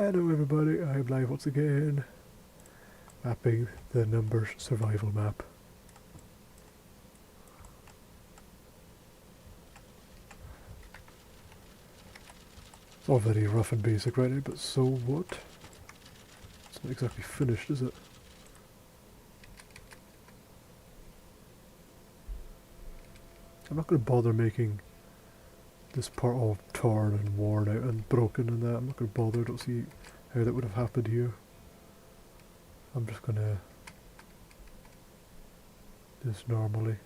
Hello everybody, I'm live once again, mapping the numbers survival map. It's all very rough and basic right now, but so what? It's not exactly finished, is it? I'm not going to bother making this part all torn and worn out and broken and that. I'm not going to bother, I don't see how that would have happened here. I'm just going to do this normally.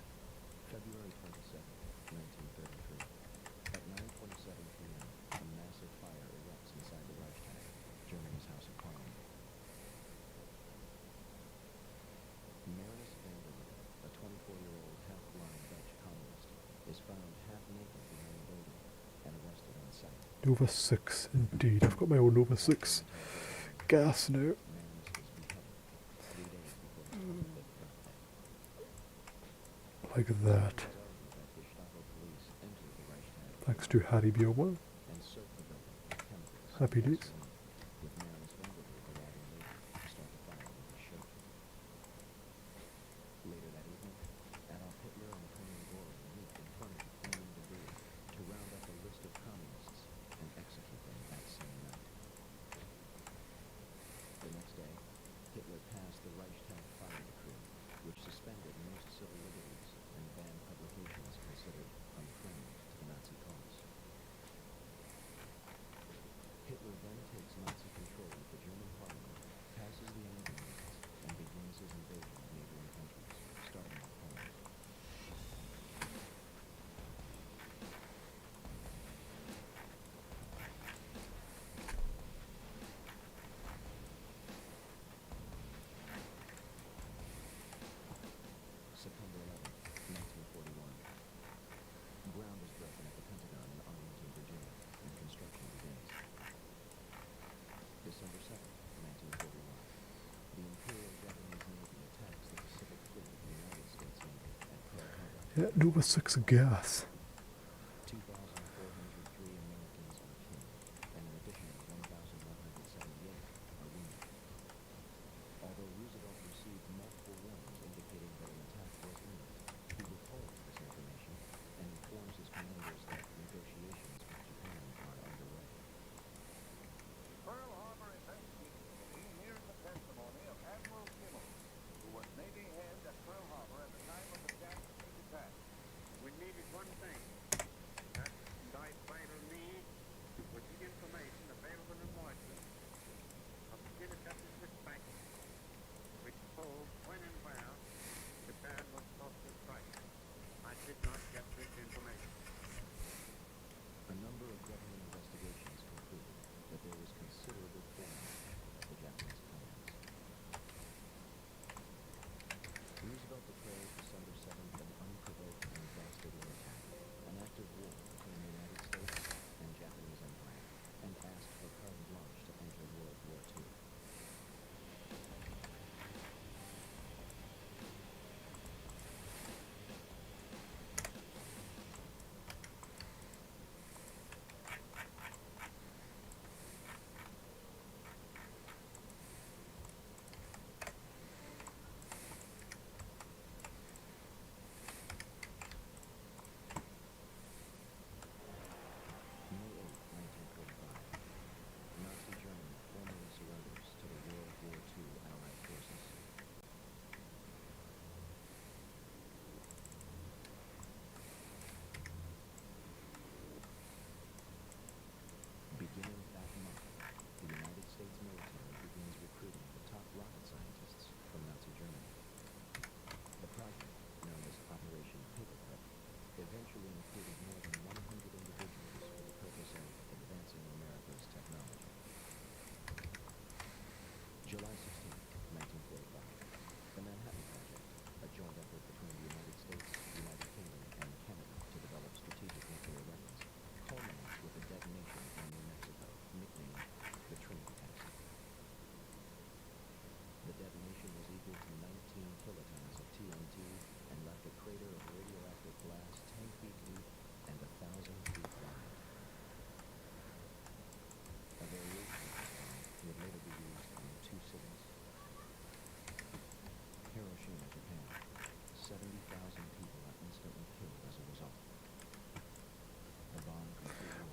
February 27, 1933. At 9:27 p.m., a massive fire erupts inside the Reichstag, Germany's House of Parliament. Marinus Vanderloo, a 24-year-old half-blind Dutch communist, is found half naked behind the building and arrested on sight. Nova 6, indeed. I've got my own Nova 6 gas now. Marinus was beheaded 3 days before his 25th birthday. Like that. It was argued that Gestapo police entered the Reichstag Thanks to Harry BO1. and soaked the building with chemicals Happy and days. gasoline, with Marinus Vanderloo arriving later to start the fire with his shirt. Later that evening, Adolf Hitler and Colonel Goring meet in front of the flaming debris to round up a list of communists and execute them that same night. The next day, Hitler passed the Reichstag fire decree, which suspended most civil liberties and banned publications considered unfriendly to the Nazi cause. Hitler then takes Nazi control of the German parliament, passes the enemy laws, and begins his invasion of neighboring countries, starting with Poland. September 11, 1941. Ground is broken at the Pentagon in Arlington, Virginia, and construction begins. December 7, 1941. The Imperial Japanese Navy attacks the Pacific Fleet of the United States Navy at Pearl Harbor. Yeah, Nova 6 gas. 2,403 Americans are killed, and an additional 1,178 are wounded. Although Roosevelt received multiple warnings indicating that an attack was imminent, he withholds this information and informs his commanders that negotiations with Japan are underway. Pearl Harbor Investigating Committee hears the testimony of Admiral Kimmel, who was Navy head at Pearl Harbor at the time of the Japanese attack. We needed one thing.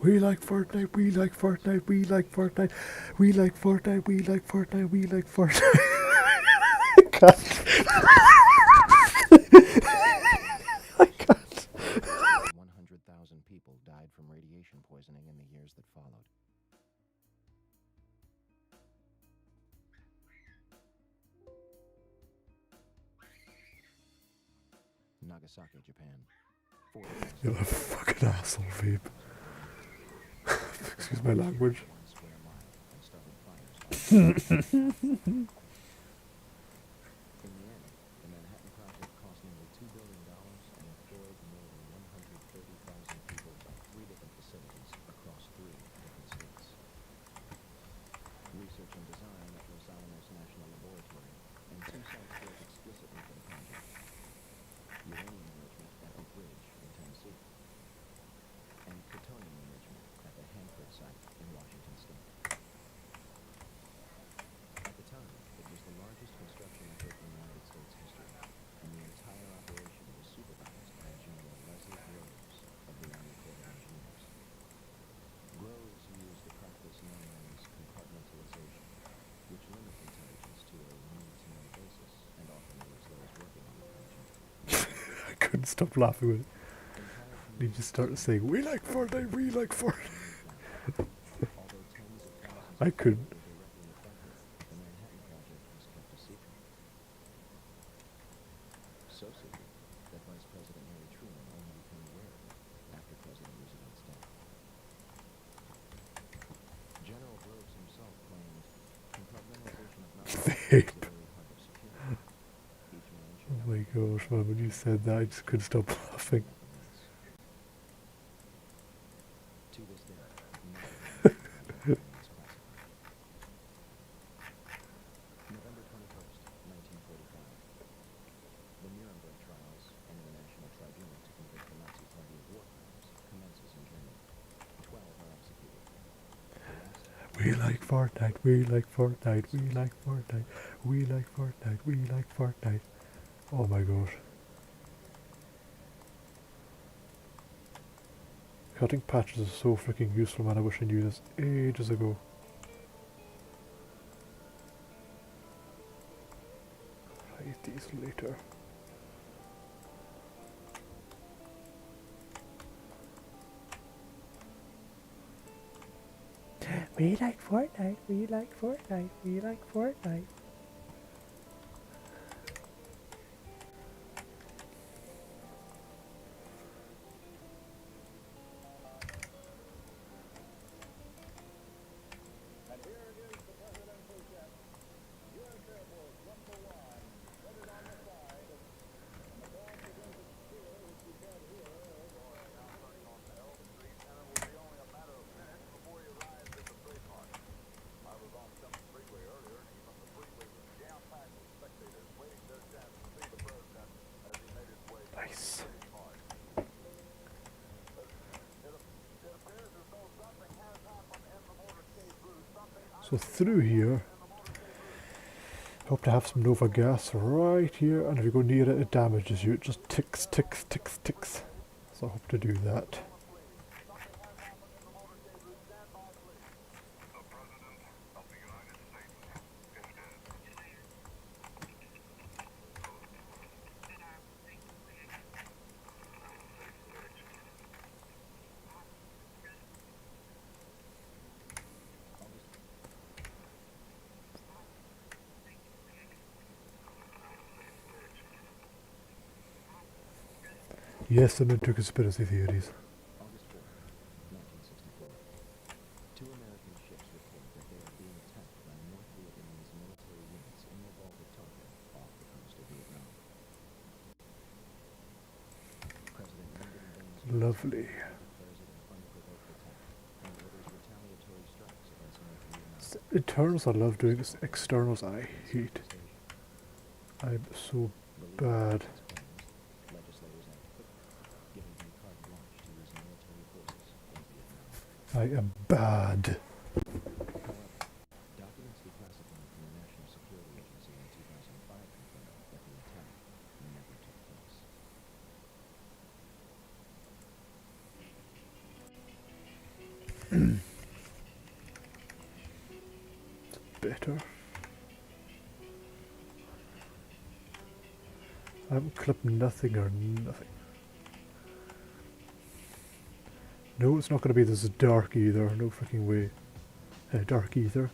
We like Fortnite, we like Fortnite, we like Fortnite, we like Fortnite, we like Fortnite, we like Fortnite. I can't. I can't. 100,000 people died from radiation poisoning in the years that followed. Nagasaki, Japan. You're a fucking asshole, Vape. Excuse my language. 1 square mile and started fires all over. In the end, the Manhattan Project cost nearly $2 billion and employed more than 130,000 people at 3 different facilities across 3 different states. Research and design at Los Alamos National Laboratory, and 2 sites built explicitly for the project. Uranium enrichment at Oak Ridge in Tennessee, and plutonium enrichment at the Hanford site in Washington State. At the time, it was the largest construction effort in United States history, and the entire operation was supervised by General Leslie Groves of the Army Corps of Engineers. Groves used a practice known as compartmentalization, which limits intelligence to a need-to-know basis, and often leaves those working on the project. I couldn't stop laughing with it. He just started saying, we like Fortnite, we like Fortnite. Although tens of thousands I of people couldn't. were directly affected, the Manhattan Project was kept a secret. So secret that Vice President Harry Truman only became aware of it after President Roosevelt's death. General Groves himself claimed compartmentalization of knowledge is Vape. the very heart of security. Each man should Oh have my a copy gosh, man, when you said that, I just couldn't stop laughing. To this day, neither Manhattan Project remains classified. November 21st, 1945. The Nuremberg trials and international tribunal to convict the Nazi Party of war crimes commences in Germany. 12 are executed. The rest We like Fortnite, we like Fortnite, we like Fortnite, we like Fortnite, we like Fortnite. Oh my gosh. Cutting patches is so freaking useful, man. I wish I knew this ages ago. Write these later. We like Fortnite, we like Fortnite, we like Fortnite. And here is the presidential jet. U.S. Air Force number 1, headed on the side. And the ball begins its steer, which you can't hear. Now turning on to Elm Street, and it will be only a matter of minutes before he arrives at the trademark. I was on 7th Freeway earlier, and even the freeway was jam-packed with spectators waiting their chance to see the president as he made his way to Nice. the trademark. It appears as though something has happened in the motorcade route. Something So through here, hope to have some Nova gas right here, and if you go near it, it damages you. It just ticks, ticks, ticks, ticks. So I hope to do that. Yes, I'm into conspiracy theories. August 4th, 1964. 2 American ships report that they are being attacked by North Vietnamese military units in the Gulf of Tonkin, off the coast of Vietnam. President Lyndon Baines Lovely. declares it an unprovoked attack and orders retaliatory strikes against North Vietnam. Internals I love doing, it's externals I hate. Southeast Asia. I'm so The leader bad. of these claims, legislators act quickly, giving him carte blanche to use military forces in Vietnam. I am bad. However, documents declassified from the National Security Agency in 2005 confirm that the attack never took place. Better. I haven't clipped nothing or nothing. No, it's not going to be this dark either. No freaking way. Dark either.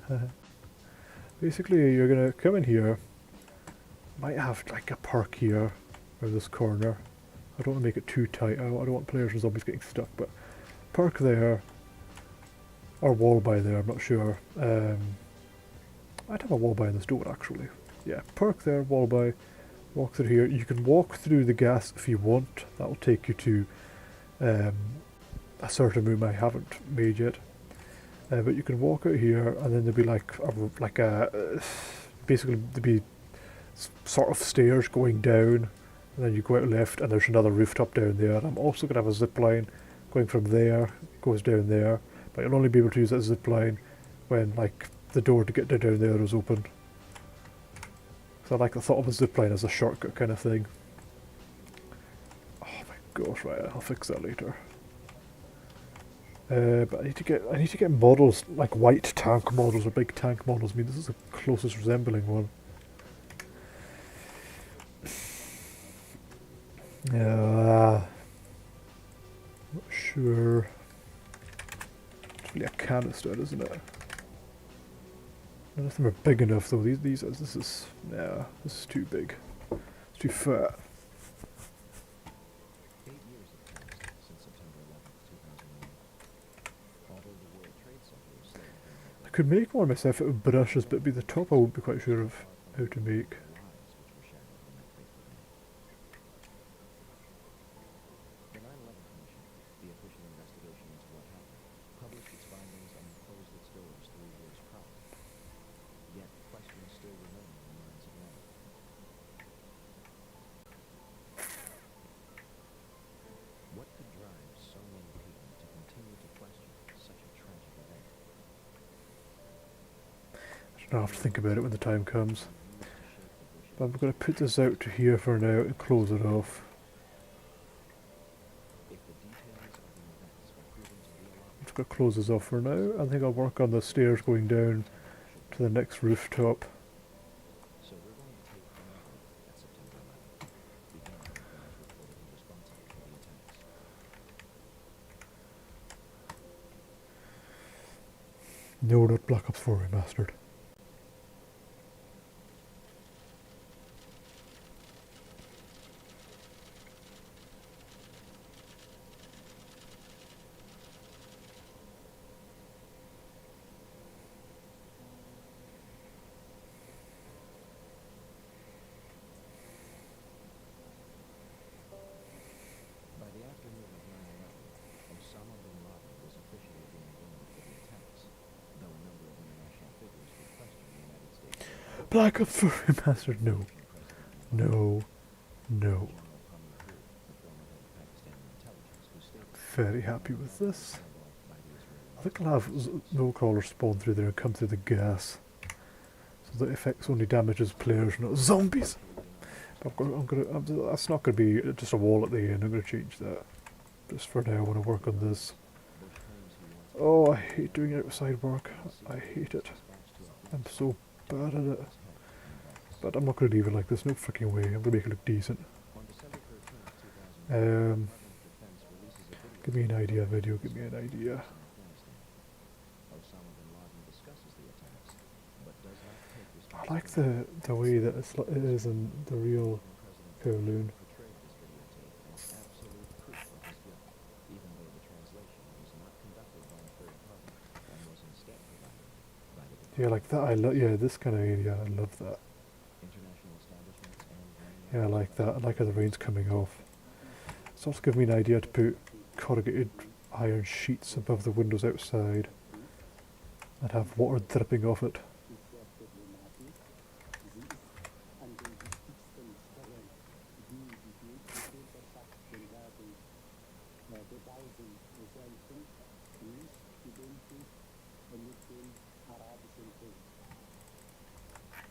Basically, you're going to come in here. Might have like a park here, around this corner. I don't want to make it too tight. I don't want players and zombies getting stuck, but park there. Or wall by there, I'm not sure. I'd have a wall by in this door actually. Yeah, park there, wall by. Walk through here. You can walk through the gas if you want. That will take you to a certain room I haven't made yet. But you can walk out here, and then there'll be like a basically there'll be sort of stairs going down, and then you go out left, and there's another rooftop down there. And I'm also gonna have a zip line going from there, goes down there, but you'll only be able to use that zip line when like the door to get down there is open. So I like the thought of a zip line as a shortcut kind of thing. Oh my gosh, right, I'll fix that later. But I need to get models, like white tank models or big tank models. I mean, this is the closest resembling one. Yeah, not sure. It's really a canister, isn't it? None of them are big enough though. This is too big. It's too fat. 8 years have passed since September 11th, 2001. Although the World Trade Center is slated to I could make one myself out of brushes, but it'd be the top I won't be quite sure of how to make. lives which were shattered in that fateful day. The 9/11 Commission, the official investigation into what happened, published its findings and closed its doors 3 years prior. Yet questions still remain in the minds of many. What could drive so many people to continue to question such a tragic event? I'll have to think about it when the time comes. But I'm going to put this out to here for now and close it off. If the details of the events are proven to be a lie, I'm just going to close this off for now. I think I'll work on the stairs going down to the next rooftop. so we're going to take another look at September 11th, beginning with those reportedly responsible for the attacks. No, not Black Ops 4 Remastered. By the afternoon of 9/11, Osama bin Laden was officially being blamed for the attacks, though a number of international figures would question the United States government. Black Ops 4 Remastered, no. President bin Laden, No. No. General Hamid, the former head of Pakistani intelligence, who stated Very happy with this. involved by the Israeli I think I'll have no crawlers spawn through there and come through the gas. So the effects only damages players, not zombies. That's not going to be just a wall at the end. I'm going to change that. Just for now, I want to work on this. Bush claims he wants Oh, I hate doing outside work. I hate it. dispatched to I'm so bad at it. his head and box. But I'm not going to leave it like this. No freaking way. I'm going to make it look decent. On December 13th, 2001, Department of Defense releases a video Give me an idea, video. Give me an idea. in Afghanistan. Osama bin Laden discusses the attacks, but does not take I like responsibility. the way that it is in the real President Kowloon. portrayed this videotape as absolute proof of his guilt, even though the translation was not conducted by a third party and was instead provided by the Yeah, like that. Yeah, this kind of area. I love that. international establishments and many Yeah, I like that. I like how the rain's coming off. It's also giving me an idea to put corrugated iron sheets above the windows outside and have water dripping off it.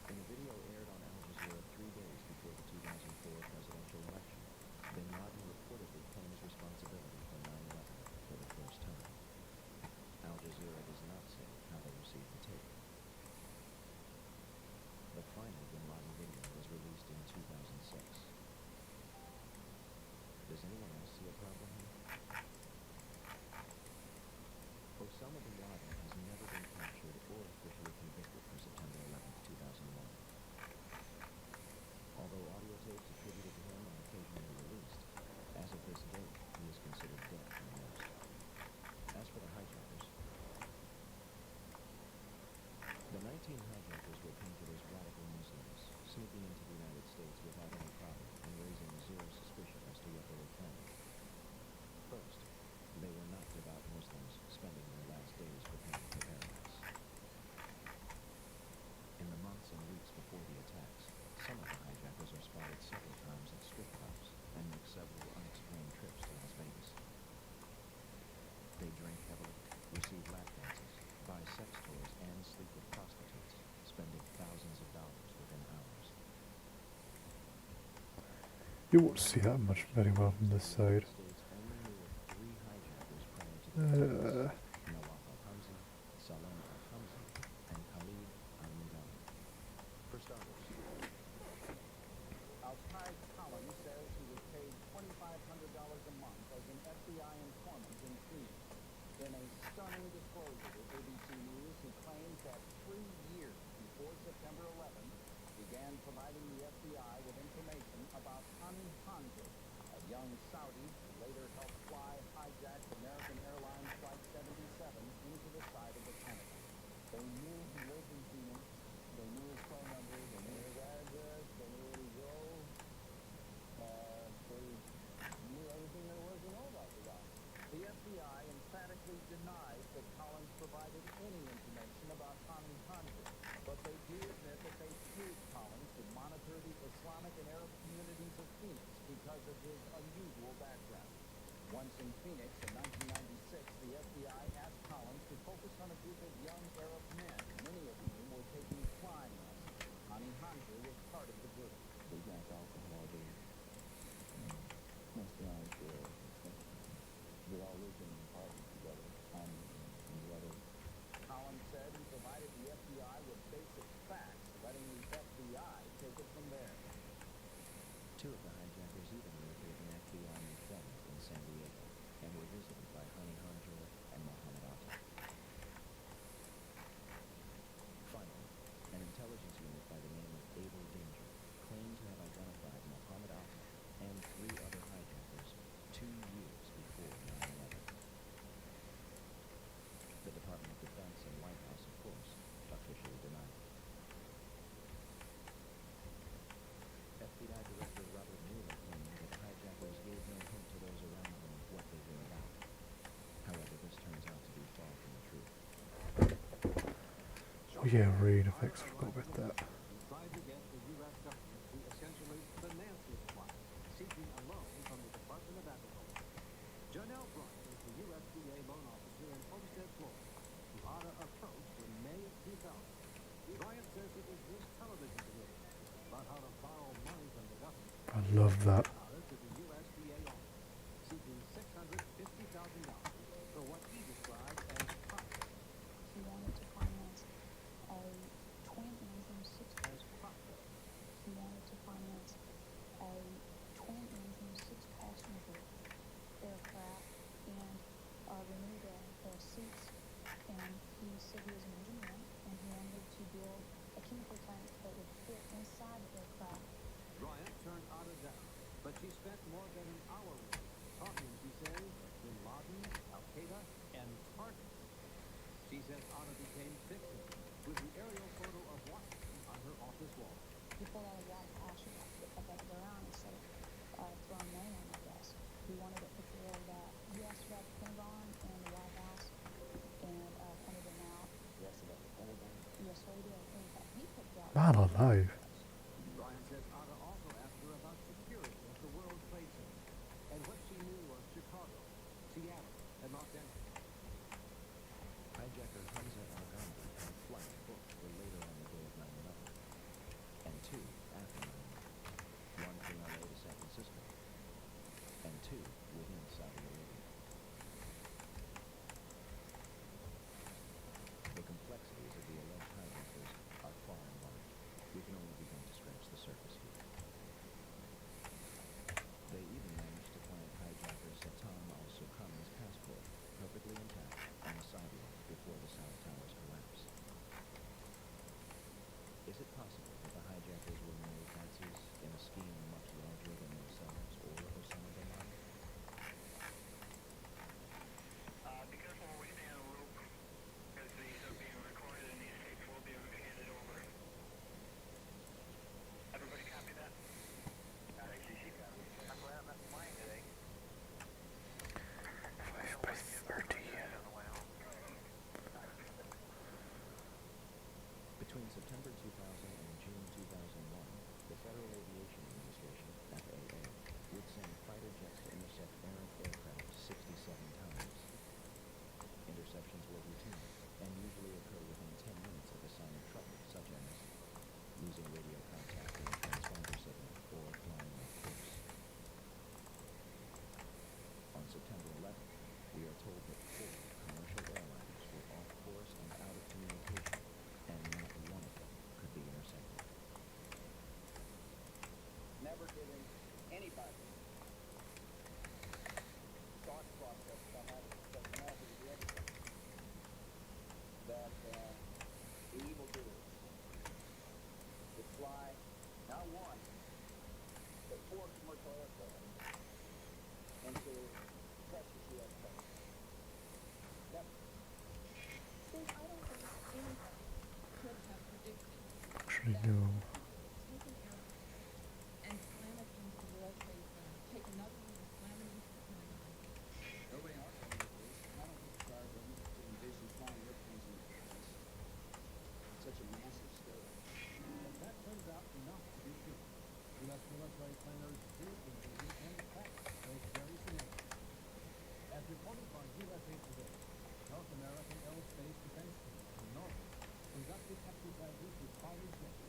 In a video aired on Al Jazeera 3 days before the 2004 presidential election, bin Laden reportedly claims responsibility for 9/11 for the first time. Al You won't see that much very well from this side. States only knew of 3 hijackers prior to the attacks: Uh, Nawaf al-Hamza, Salem al-Hamza, and Khalid al-Mudawar. For starters, Al-Qaid Collins says he was paid $2,500 a month as an FBI informant in Phoenix. In a stunning disclosure to ABC News, he claims that 3 years before September 11th, began providing the FBI with information about Hani Hanjour, a young Saudi who later helped fly hijacked American Airlines Flight 77 into the side of the Pentagon. They knew he lived in Phoenix. They knew his phone number. They knew his address. They knew where he drove. They knew everything there was to know about the guy. The FBI emphatically denies that Collins provided any information about Hani Hanjour, but they do admit that they paid Collins to monitor the Islamic and Arab communities of Phoenix because of his unusual background. Once in Phoenix in 1996, the FBI asked Collins to focus on a group of young Arab men, many of whom were taking flying lessons. Hani Hanjour was part of the group. They drank alcohol. Most guys they all lived in an apartment together. Hani and the other. Collins said he provided the FBI with basic facts, letting the FBI take it from there. 2 of the hijackers even lived with an FBI informant in San Diego and were visited by Hani Hanjour and Mohammed Atta. Finally, an intelligence unit by the name of Able Danger claimed to have identified Mohammed Atta and 3 other hijackers 2 years before 9/11. The Department of Defense and White House, of course, officially denied it. FBI Director Robert Mueller claimed that the hijackers gave no hint to those around them what they were about. However, this turns out to be far from the truth. oh yeah, rain effects. Forgot about that. Tried to get the U.S. government to essentially finance this plot, seeking a loan from the Department of Agriculture. Janelle Bryant is the USDA loan officer in Homestead, Florida, who Otta approached in May of 2000. Bryant says it was this television commercial about how to borrow money from the government I love that. Otta to the USDA office, seeking $650,000 for what he described as profit. He wanted to finance a twin-engine he wanted to finance a twin-engine 6-passenger aircraft and renew the seats. And he said he was an engineer and he wanted to build a chemical tank that would fit inside the aircraft. Bryant turned Otta down, but she spent more than an hour with him, talking, she says, Bin Laden, Al-Qaeda, and targets. She says Otta became fixated with the aerial photo of Washington on her office wall. He pulled out a White House up at the ground instead of throwing money on my desk. He wanted a picture of that. He asked about the Pentagon and the White House and pointed them out. Yes, about the Pentagon. Yes, sir, he did. In fact, he picked out Man alive. Bryant says Otta also asked her about security at the World Trade Center and what she knew of Chicago, Seattle, and Los Angeles. Hijacker Hamza al-Ghamdi had a flight booked for later on the day of 9/11, and 2 after 9/11, 1 from LA to San Francisco, and 2 within Saudi Arabia. The complexities of the alleged hijackers are far and wide. We can only I know. Take an airplane and slam it into the World Trade Center. Take another one and slam it into the Pentagon. Nobody in our company at least. And I don't think the prior government could envision flying airplanes into space. Such a massive scale. But that turns out not to be true. U.S. military planners did envision and practice those very scenarios. As reported by USA Today, North American Aerospace Defense Team in Norway conducted exercises with fighter jets,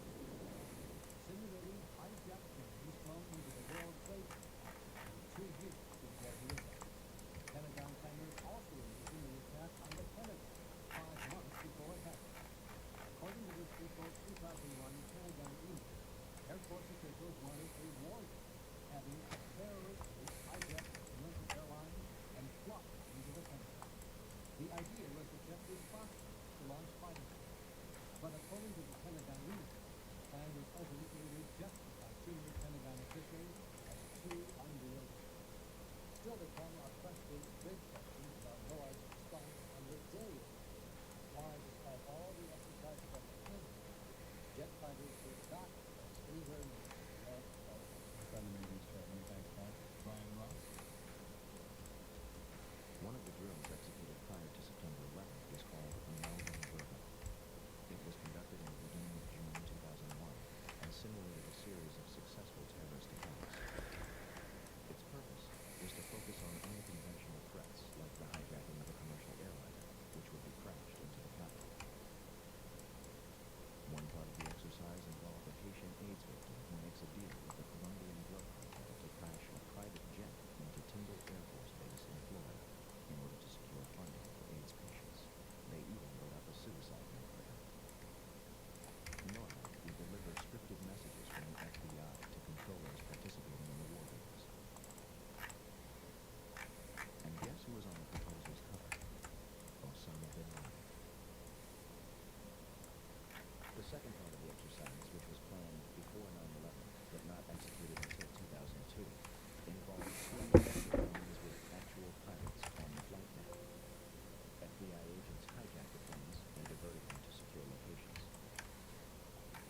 simulating hijacked planes flown into the World Trade Center nearly 2 years before the event. Pentagon planners also envisioned the attack on the Pentagon 5 months before it happened. According to this April 2001 Pentagon email, Air Force officials wanted a warning, having a terrorist group hijack commercial airlines and fly into the Pentagon. The idea was to jet responsible to launch fighter jets. But according to the Pentagon email, the plan was ultimately rejected by senior Pentagon officials as too unrealistic. Still to come are questions, big questions about NOAA's response on the day of the event. Why, despite all the exercises on the Pentagon, jet fighters did not cross anywhere near North Carolina. Friendly meetings, Chairman. Thanks, Mark. Brian Ross. One of the drills executed prior to September 11th was called Melbourne Virgo. It was conducted in the beginning of June 2001 and simulated a series of successful terrorist attacks. Its purpose was to focus on unconventional threats like the hijacking of a commercial airliner, which would be crashed into the capital. One part of the exercise involved a Haitian AIDS victim who makes a deal with the Colombian drug cartel to crash a private jet into Tyndall Air Force Base in Florida in order to secure funding for AIDS patients. They even wrote up a suicide note for him. NORAD would deliver scripted messages from the FBI to controllers participating in the war games. And guess who was on the proposal's cover? Osama bin Laden. The second part of the exercise, which was planned before 9/11 but not executed until 2002, involved simulated planes with actual pilots on the flight deck. FBI agents hijacked the planes and diverted them to secure locations.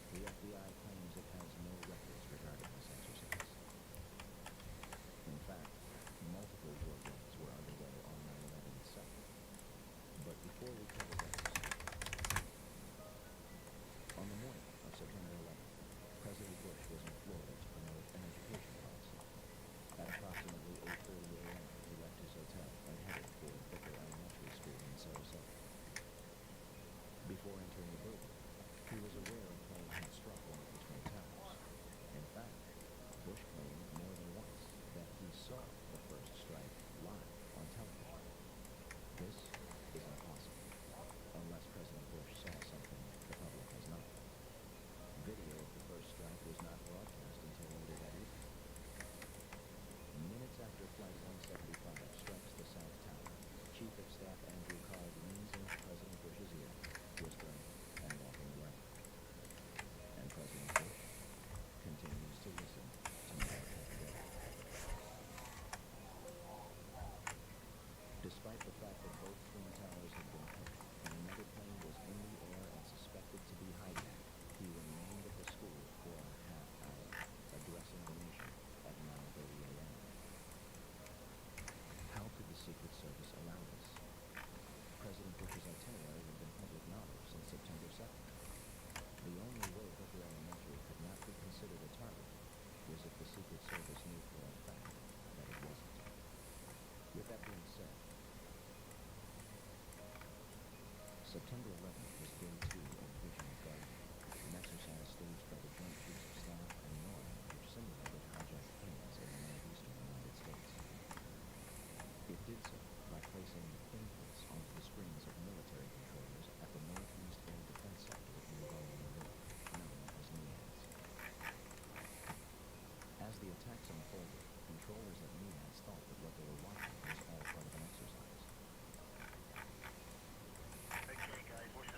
The FBI claims it has no records regarding this exercise. In fact, multiple war games were underway on 9/11 itself. But before we cover those, on the morning of September 11th, President Bush was in Florida to promote an education policy. At approximately 8:30 a.m., he left his hotel and headed for Booker Elementary School in Sarasota. Before entering the building, he was aware a plane had struck one of the Twin Towers. In fact, Bush claimed more than once that he saw the first strike live on television. This is impossible, unless President Bush saw something the public has not. Video of the first strike was not broadcast until later that evening. Minutes after Flight 175 strikes the South Tower, Chief of Staff Andrew Card leans into President Bush's ear, whispering and walking away. And President Bush continues to listen to more capability. Despite the fact that both Twin Towers had been hit and another plane was in the air and suspected to be hijacked, he remained at the school for a half hour, addressing the nation at 9:30 a.m. How could the Secret Service allow this? President Bush's itinerary had been public knowledge since September 2nd. The only way Booker Elementary could not be considered a target was if the Secret Service knew for a fact that it wasn't. With that being said, September 11th was day 2 of Vision Guardian, an exercise staged by the Joint Chiefs of Staff and NORAD which simulated hijacked planes in the northeastern United States. It did so by placing inputs onto the screens of military controllers at the Northeast Air Defense Sector in Kowloon, known as NEADS. As the attacks unfolded, controllers at NEADS thought that what they were watching was all part of an exercise. Okay, guys, we're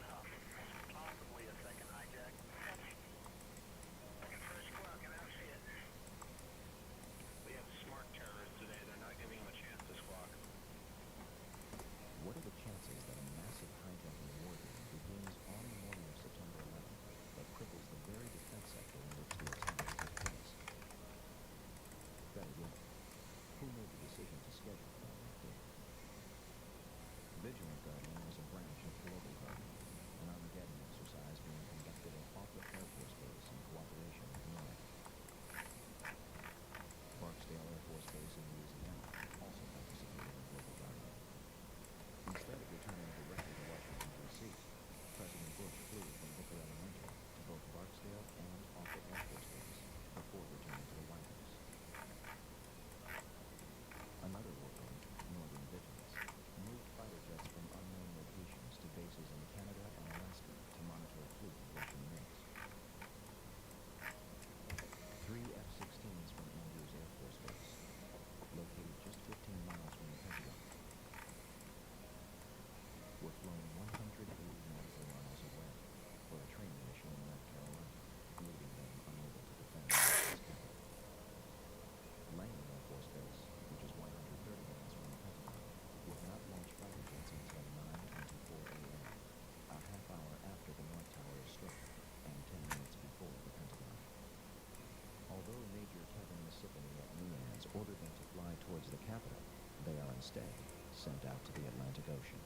stay sent out to the Atlantic Ocean.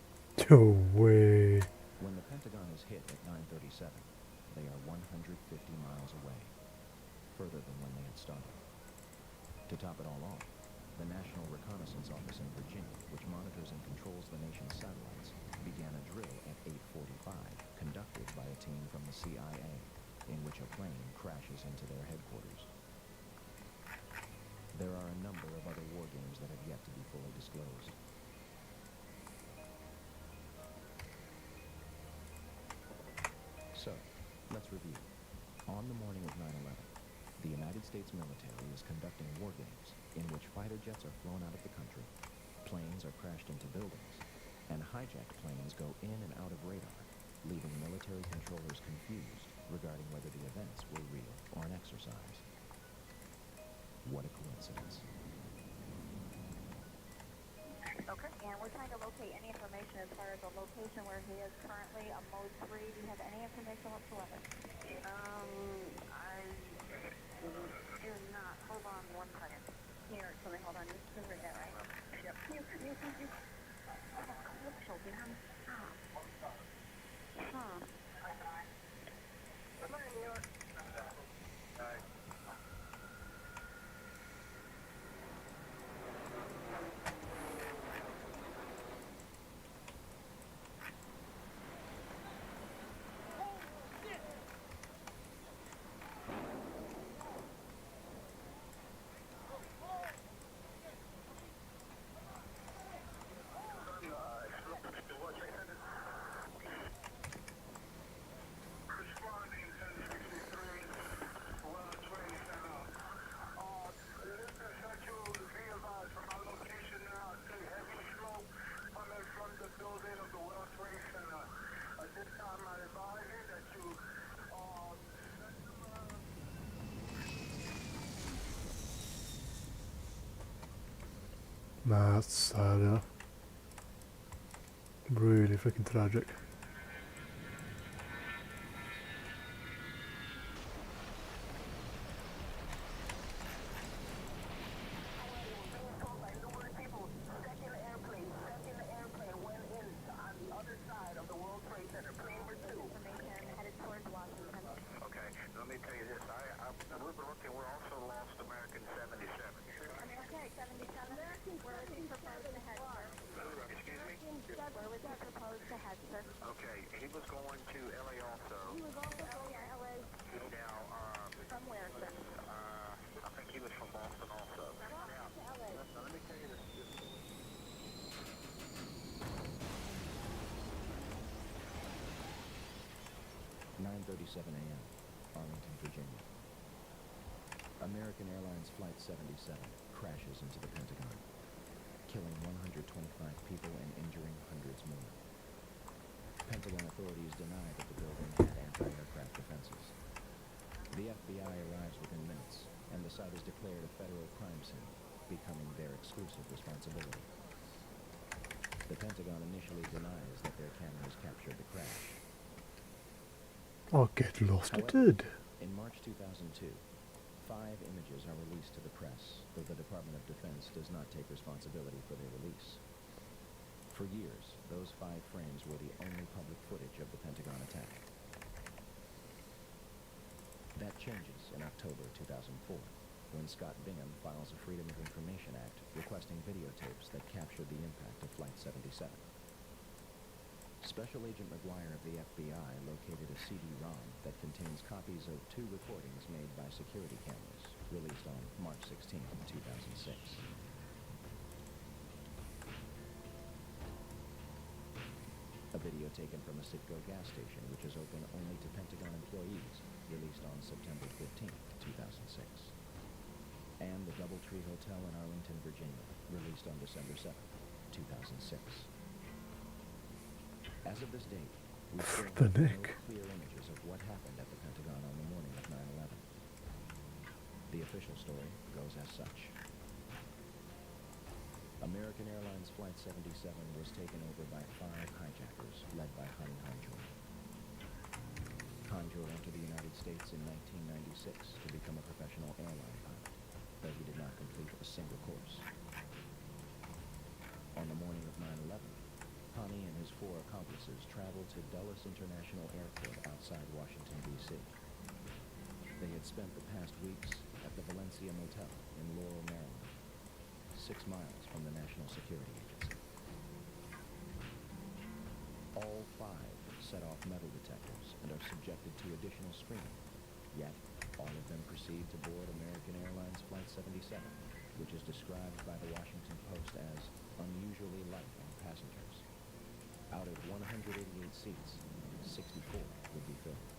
No way. When the Pentagon is hit at 9:37, they are 150 miles away, further than when they had started. To top it all off, the National Reconnaissance Office in Virginia, which monitors and controls the nation's satellites, began a drill at 8:45, conducted by a team from the CIA, in which a plane crashes into their headquarters. There are a number of other war games that have yet to be fully disclosed. So, let's review. On the morning of 9/11, the United States military is conducting war games in which fighter jets are flown out of the country, planes are crashed into buildings, and hijacked planes go in and out of radar, leaving military controllers confused regarding whether the events were real or an exercise. What a coincidence. Okay, and we're trying to locate any information as far as the location where he is currently on mode 3. Do you have any information whatsoever? I do not. Hold on 1 second. Here, something, hold on. This is right there, right? Yep. You. Commercial, damn. Come on, New York. That's sad, yeah. Really freaking tragic. Okay, let me tell you this. We've been looking. We're also lost American 77. American 77? Where was he proposed to head, sir? Excuse me? Where was he proposed to head, sir? Okay, he was going to LA also. He was also going to LA. Now, From where, sir? I think he was from Boston also. Now, To LA. let me tell you this. 9:37 a.m., Arlington, Virginia. American Airlines Flight 77 crashes into the Pentagon, killing 125 people and injuring hundreds more. Pentagon authorities deny that the building had anti-aircraft defenses. The FBI arrives within minutes, and the site is declared a federal crime scene, becoming their exclusive responsibility. The Pentagon initially denies that their cameras captured the crash. Oh, get lost, it However, did. In March 2002, 5 images are released to the press, though the Department of Defense does not take responsibility for their release. For years, those 5 frames were the only public footage of the Pentagon attack. That changes in October 2004, when Scott Bingham files a Freedom of Information Act requesting videotapes that captured the impact of Flight 77. Special Agent McGuire of the FBI located a CD-ROM that contains copies of 2 recordings made by security cameras, released on March 16, 2006. A video taken from a Citgo gas station, which is open only to Pentagon employees, released on September 15, 2006. And the DoubleTree Hotel in Arlington, Virginia, released on December 7, 2006. As of this date, we still have no clear images of what happened at the Pentagon on the morning of 9/11. The official story goes as such. American Airlines Flight 77 was taken over by 5 hijackers led by Hani Hanjour. Hanjour entered the United States in 1996 to become a professional airline pilot, though he did not complete a single course. On the morning of 9/11, Hani and his 4 accomplices traveled to Dulles International Airport outside Washington, D.C. They had spent the past weeks at the Valencia Motel in Laurel, Maryland, 6 miles from the National Security Agency. All 5 set off metal detectors and are subjected to additional screening, yet all of them proceed to board American Airlines Flight 77, which is described by the Washington Post as unusually light on passengers. Out of 188 seats, 64 would be filled.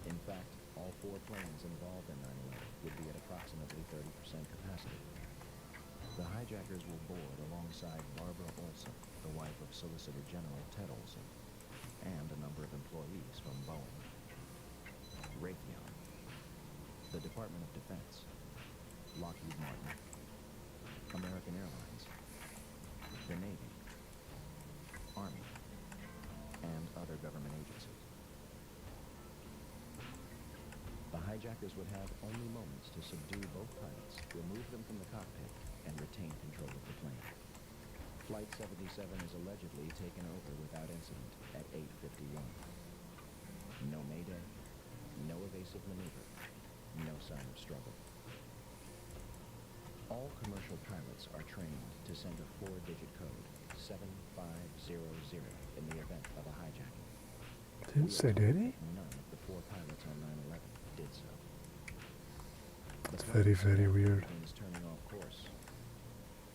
In fact, all 4 planes involved in 9/11 would be at approximately 30% capacity. The hijackers will board alongside Barbara Olson, the wife of Solicitor General Ted Olson, and a number of employees from Boeing, Raytheon, the Department of Defense, Lockheed Martin, American Airlines, the Navy, Army, and other government agencies. The hijackers would have only moments to subdue both pilots, remove them from the cockpit, and retain control of the plane. Flight 77 is allegedly taken over without incident at 8:51. No mayday, no evasive maneuver, no sign of struggle. All commercial pilots are trained to send a 4-digit code, 7500, in the event of a hijacking. Didn't say did he? None of the 4 pilots on 9/11 did so. It's very, very weird. Is turning off course.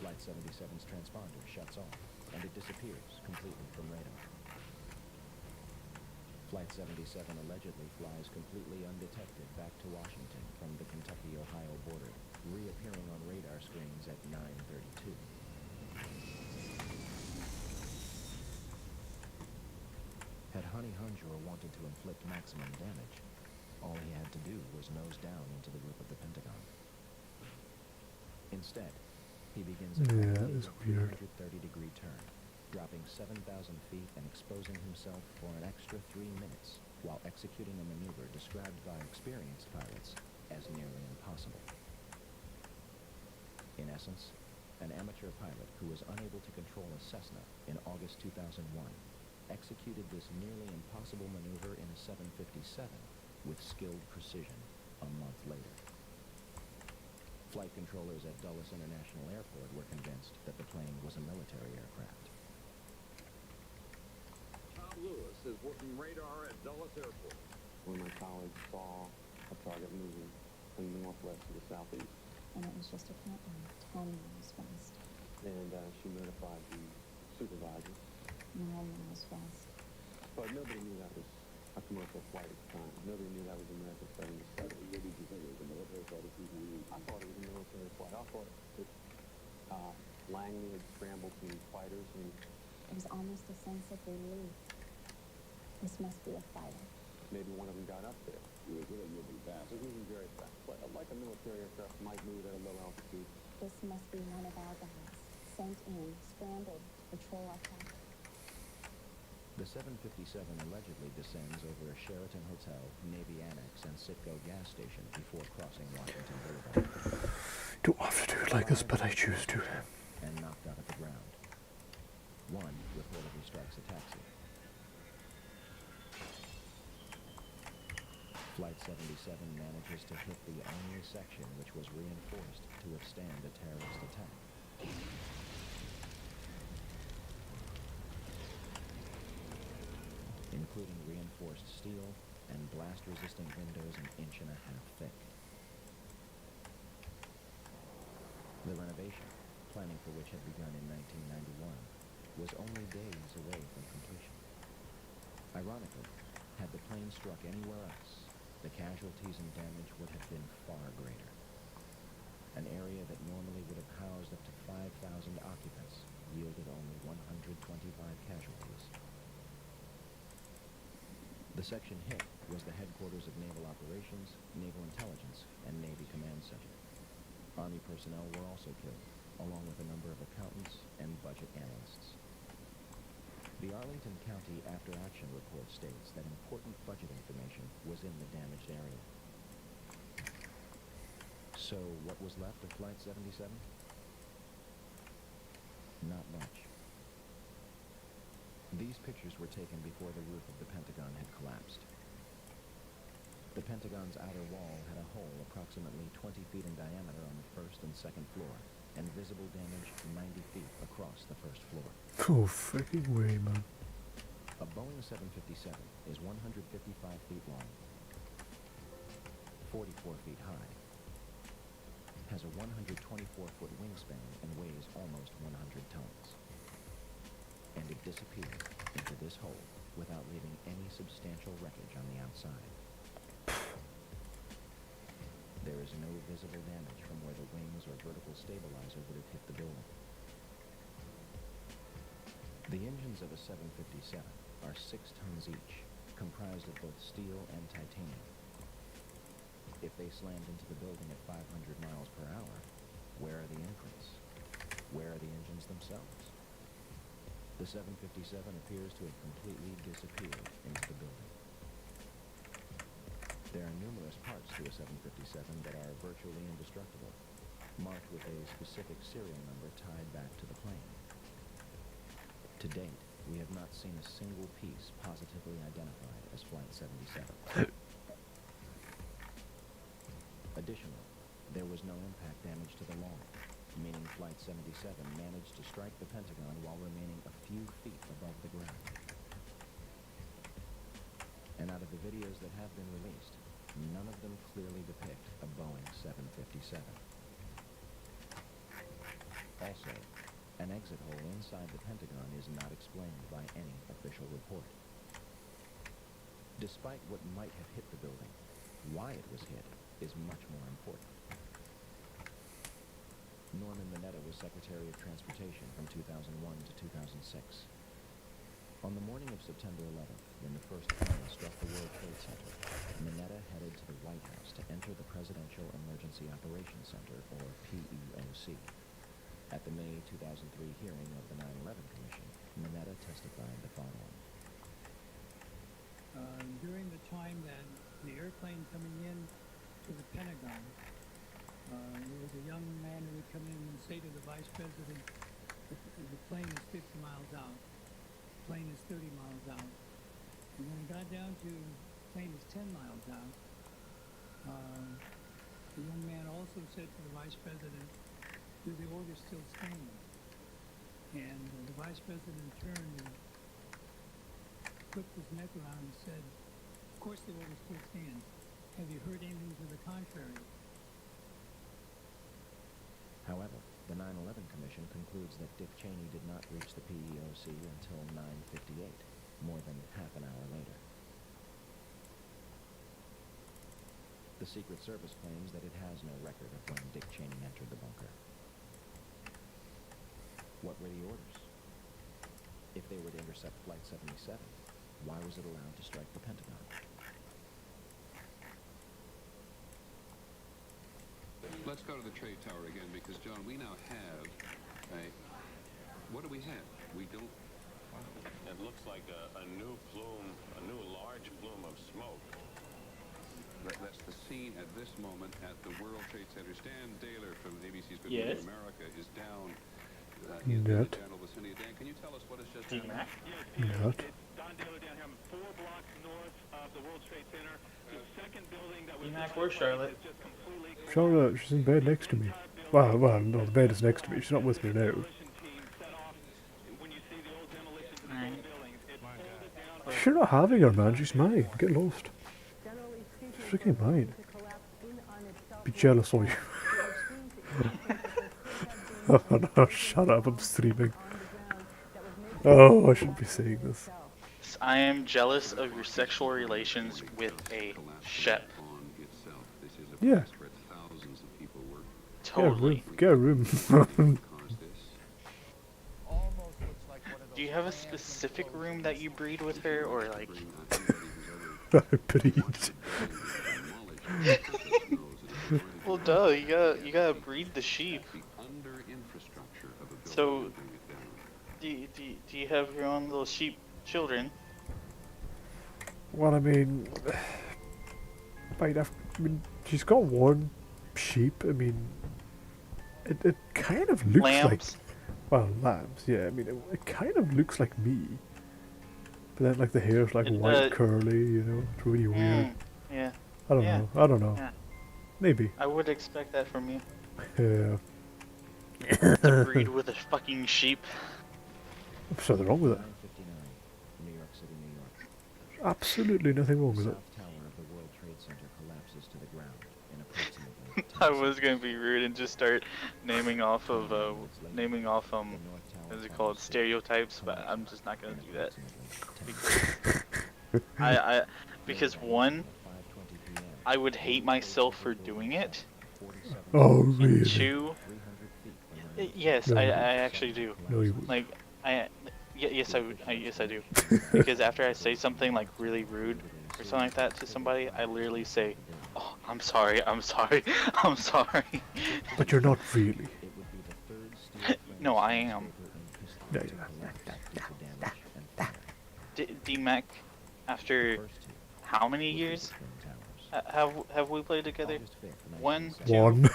Flight 77's transponder shuts off, and it disappears completely from radar. Flight 77 allegedly flies completely undetected back to Washington from the Kentucky-Ohio border, reappearing on radar screens at 9:32. Had Hani Hanjour wanted to inflict maximum damage, all he had to do was nose down into the roof of the Pentagon. Instead, he begins a Yeah, that is weird. 330-degree turn, dropping 7,000 feet and exposing himself for an extra 3 minutes while executing a maneuver described by experienced pilots as nearly impossible. In essence, an amateur pilot who was unable to control a Cessna in August 2001 executed this nearly impossible maneuver in a 757 with skilled precision a month later. Flight controllers at Dulles International Airport were convinced that the plane was a military aircraft. Tom Lewis is working radar at Dulles Airport. One of my colleagues saw a target moving from the northwest to the southeast, And it was just a countdown, 10 miles west, and she notified the supervisor, 9 miles west. but nobody knew that was a commercial flight at the time. Nobody knew that was American 77. What did you think? It was a military flight or something? I thought it was a military flight. I thought that Langley had scrambled some fighters, and It was almost a sense of relief. This must be a fighter. maybe one of them got up there. It was really moving fast. It was moving very fast, like a military aircraft might move at a low altitude. This must be one of our guys, sent in, scrambled to patrol our cockpit. The 757 allegedly descends over a Sheraton Hotel, Navy Annex, and Citgo gas station before crossing Washington Boulevard. Don't have to do it like this, but I choose to. And knocked out at the ground. One reportedly strikes a taxi. Flight 77 manages to hit the only section which was reinforced to withstand a terrorist attack. Including reinforced steel and blast-resistant windows an inch and a half thick. The renovation, planning for which had begun in 1991, was only days away from completion. Ironically, had the plane struck anywhere else, the casualties and damage would have been far greater. An area that normally would have housed up to 5,000 occupants yielded only 125 casualties. The section hit was the headquarters of Naval Operations, Naval Intelligence, and Navy Command Center. Army personnel were also killed, along with a number of accountants and budget analysts. The Arlington County After Action report states that important budget information was in the damaged area. So what was left of Flight 77? Not much. These pictures were taken before the roof of the Pentagon had collapsed. The Pentagon's outer wall had a hole approximately 20 feet in diameter on the first and second floor, and visible damage 90 feet across the first floor. Oh, freaking way, man. A Boeing 757 is 155 feet long, 44 feet high, has a 124-foot wingspan, and weighs almost 100 tons. And it disappeared into this hole without leaving any substantial wreckage on the outside. There is no visible damage from where the wings or vertical stabilizer would have hit the building. The engines of a 757 are 6 tons each, comprised of both steel and titanium. If they slammed into the building at 500 miles per hour, where are the imprints? Where are the engines themselves? The 757 appears to have completely disappeared into the building. There are numerous parts to a 757 that are virtually indestructible, marked with a specific serial number tied back to the plane. To date, we have not seen a single piece positively identified as Flight 77. Additionally, there was no impact damage to the lawn, meaning Flight 77 managed to strike the Pentagon while remaining a few feet above the ground. And out of the videos that have been released, none of them clearly depict a Boeing 757. Also, an exit hole inside the Pentagon is not explained by any official report. Despite what might have hit the building, why it was hit is much more important. Norman Mineta was Secretary of Transportation from 2001 to 2006. On the morning of September 11th, when the first plane struck the World Trade Center, Mineta headed to the White House to enter the Presidential Emergency Operations Center, or PEOC. At the May 2003 hearing of the 9/11 Commission, Mineta testified the following. During the time that the airplane coming in to the Pentagon, there was a young man who would come in and say to the Vice President, the plane is 50 miles out. Plane is 30 miles out. And when it got down to plane is 10 miles out, the young man also said to the Vice President, do the orders still stand? And the Vice President turned and flipped his neck around and said, of course the orders still stand. Have you heard anything to the contrary? However, the 9/11 Commission concludes that Dick Cheney did not reach the PEOC until 9:58, more than half an hour later. The Secret Service claims that it has no record of when Dick Cheney entered the bunker. What were the orders? If they were to intercept Flight 77, why was it allowed to strike the Pentagon? Let's go to the trade tower again, because, John, we now have what do we have? We don't... It looks like a new plume, a new large plume of smoke. That's the scene at this moment at the World Trade Center. Stan Daler from ABC's Good Yes. Morning America is down in the general vicinity. Dan, can you tell us what has just happened? Yes, Peter. Not. It's Don Daler down here. I'm 4 blocks north of the World Trade Center. The second building that was where's Charlotte? is just completely Charlotte, she's in bed next to me. Well, no, the bed is next to me. She's not with me now. demolition team set off. When you see the old demolitions of these old buildings, it folded down. You're not having her, man. She's mine. Get lost. Freaking mine. Be jealous of you. Oh no, shut up. I'm streaming. Oh, I shouldn't be saying this. I am jealous of your sexual relations with a chef. On itself. This is a Yeah. place where thousands of people work. Totally. Get a room. Cause this. Do you have a specific room that you breed with her, or like? I breed. Well, duh. You gotta breed the sheep. The under infrastructure of a building So, to bring it down. do you have your own little sheep children? Well, I mean, she's got one sheep. I mean, it kind of looks Lambs? Well, lambs, yeah. I mean, it kind of looks like me. But then, like, the hair's like white curly, you know? It's really weird. Yeah. I don't Yeah. know. I don't know. Yeah. Maybe. I would expect that from you. Yeah. To breed with a fucking sheep. There's nothing wrong with it. 9:59, New York City, New York. Absolutely nothing wrong with it. South tower of the World Trade Center collapses to the ground in approximately 10 I was seconds. gonna be rude and just start naming off of The North Tower what's it called, follows suit, stereotypes, but I'm collapsing just not gonna in do that. approximately 10 seconds. Because one, At 5:20 p.m., I would hate myself for doing it. 47 Oh, And really? two, 300 feet from the yes, No, I you- actually do. No, you wouldn't. Like, yes, I would. Yes, I do. Because after I say something like really rude or something like that to somebody, I literally say, "Oh, I'm sorry, I'm sorry, I'm sorry." But you're not really. It would be the third steel No, I am. Yeah, skyscraper in history to collapse due to damage and fire. D-Mac, after First two how many would be the years Twin Towers. have we played together? August 5th, One, 1970.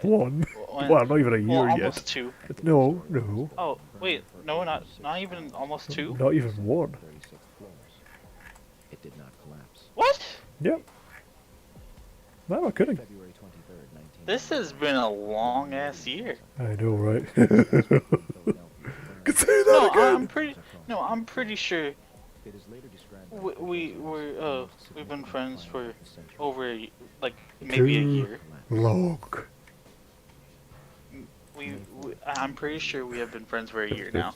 two, One. One. one- Well, not even a well, year almost yet. two. No, no. Oh, wait, no, not even almost two. Not even one. 36th floors. It did not collapse. What? Yep. No, I'm not kidding. February 23rd, 19. This has been a long ass year. I know, right? Could say that No, again. I'm pretty sure It is later described by we've been friends for over like maybe a Too year. long. I'm pretty sure we have been friends for a year now.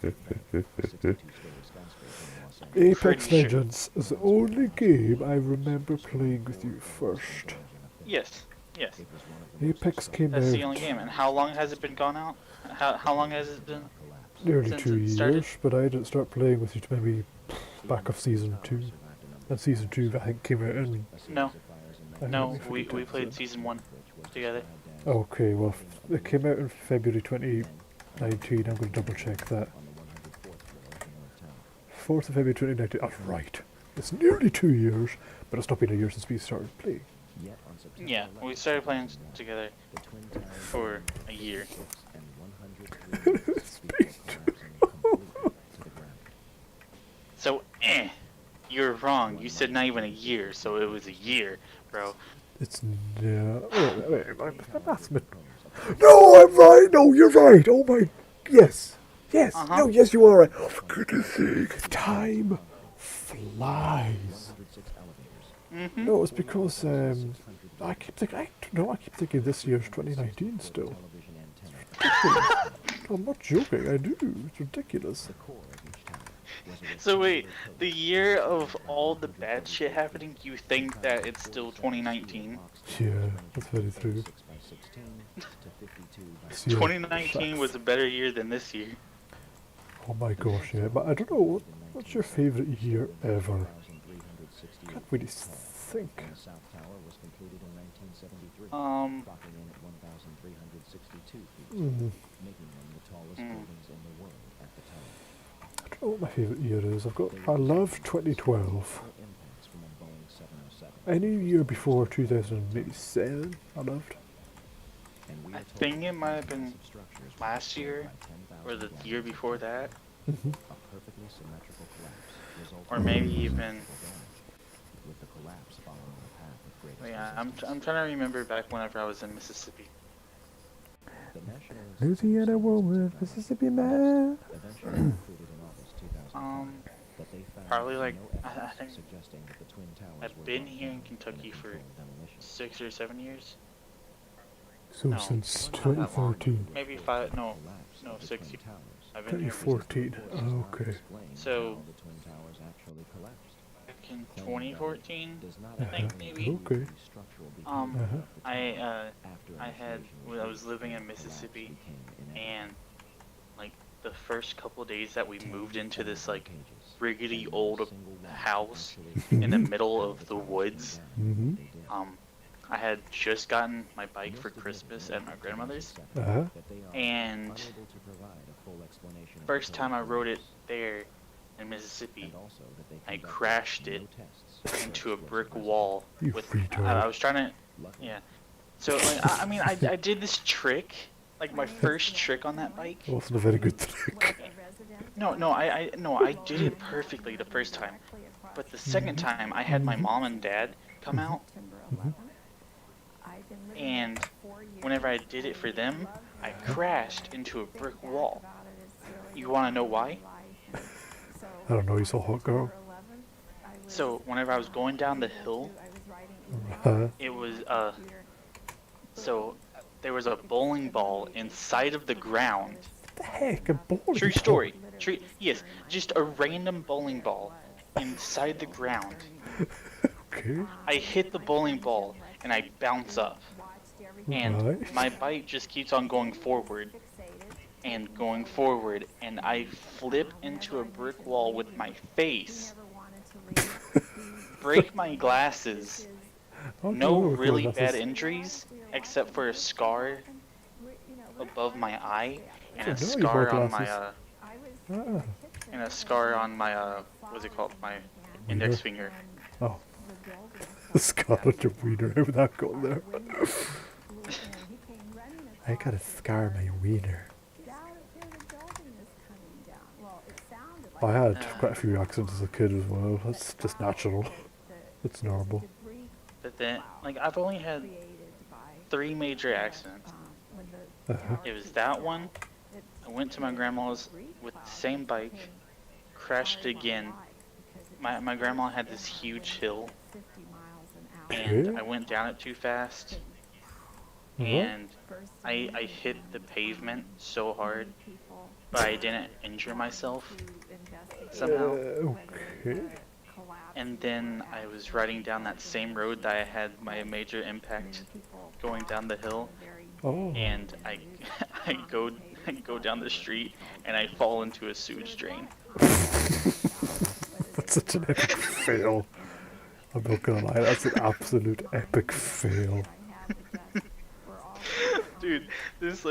Apex Pretty sure. Legends is the only game I remember playing with you first. Yes, yes. Apex came That's the out only game. And how long has it been gone out? How long has it been? nearly since 2 it started? years, but I didn't start playing with you till maybe back of season 2. And season 2 I think came out in... No, I no. don't know We if it played did. season 1 together. Okay, well, it came out in February 2019. I'm going to double check that. 4th of February 2019. Oh, right. It's nearly 2 years, but it's not been a year since we started playing. Yeah, we started playing together for a year. So, you're wrong. You said not even a year, so it was a year, bro. It's no. Wait, my math's No, I'm right. No, you're right. Oh my. Yes. Yes. No, yes, you are right. Oh, for goodness sake. Time flies. No, it's because I keep thinking. I don't know. I keep thinking this year's 2019 still. I'm not joking. I do. It's ridiculous. So wait, the year of all the bad shit happening, you think that it's still 2019? Yeah, that's very true. 2019 was a better year than this year. Oh my gosh, yeah. But I don't know. What's your favourite year ever? Can't really think. Um. I don't know what my favourite year is. I love 2012. Any year before 2007, I loved. I think it might have been last year, or the year before that, or maybe even. Yeah, I'm trying to remember back whenever I was in Mississippi. Louisiana woman, Mississippi man. Probably like I think I've been here in Kentucky for 6 or 7 years. So No, since not that long. 2013. Maybe 5. No, 6 years. I've been here. 2014. Oh, okay. So back in 2014, I think maybe. Okay. I was living in Mississippi, and like the first couple of days that we moved into this like rickety old house in the middle of the woods. Mm-hmm. I had just gotten my bike for Christmas at my grandmother's, and first time I rode it there in Mississippi, I crashed it into a brick wall. You With retard. I was trying to, yeah. So like, I mean, I did this trick like my first trick on that bike. It wasn't a very good trick. No, I did it perfectly the first time. But the second time, I had my mom and dad come out, and whenever I did it for them, I crashed into a brick wall. You want to know why? I don't know, you saw Hot Girl? So whenever I was going down the hill, it was so there was a bowling ball inside of the ground. What the heck, a bowling True ball? story. Yes, just a random bowling ball inside the ground. Okay. I hit the bowling ball and I bounce up. And Right. my bike just keeps on going forward and going forward, and I flip into a brick wall with my face, break my glasses, Oh, no no, really that's bad just- injuries except for a scar above my eye and a So now you scar wear on my glasses. what's it called, my index finger. Oh. The scar on your wiener, how would that got there? I got a scar on my wiener. I had quite a few accidents as a kid as well. That's just natural. It's normal. But then, like, I've only had 3 major accidents. It was that one. I went to my grandma's with the same bike, crashed again. My grandma had this huge hill, and I went down it too fast, and I hit the pavement so hard, but I didn't injure myself somehow. Okay. And then I was riding down that same road that I had my major impact going down the hill, Oh. and I go down the street and I fall into a sewage drain. That's such an epic fail. I'm not gonna lie, that's an absolute epic fail. Dude, this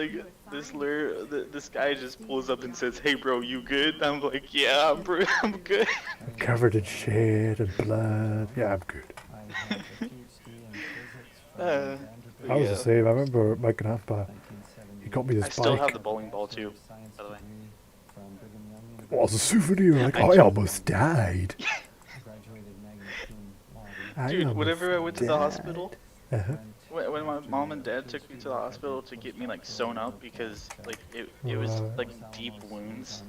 guy just pulls up and says, "Hey bro, you good?" I'm like, "Yeah, bro, I'm good." Covered in shit and blood. Yeah, I'm good. I was the same. I remember my grandpa, he got me this I bike. still have the bowling ball too, by the way. Oh, as a souvenir, like, I almost died. Dude, whenever I went to the hospital, Uh-huh. when my mom and dad took me to the hospital to get me like sewn up because like it was like deep wounds,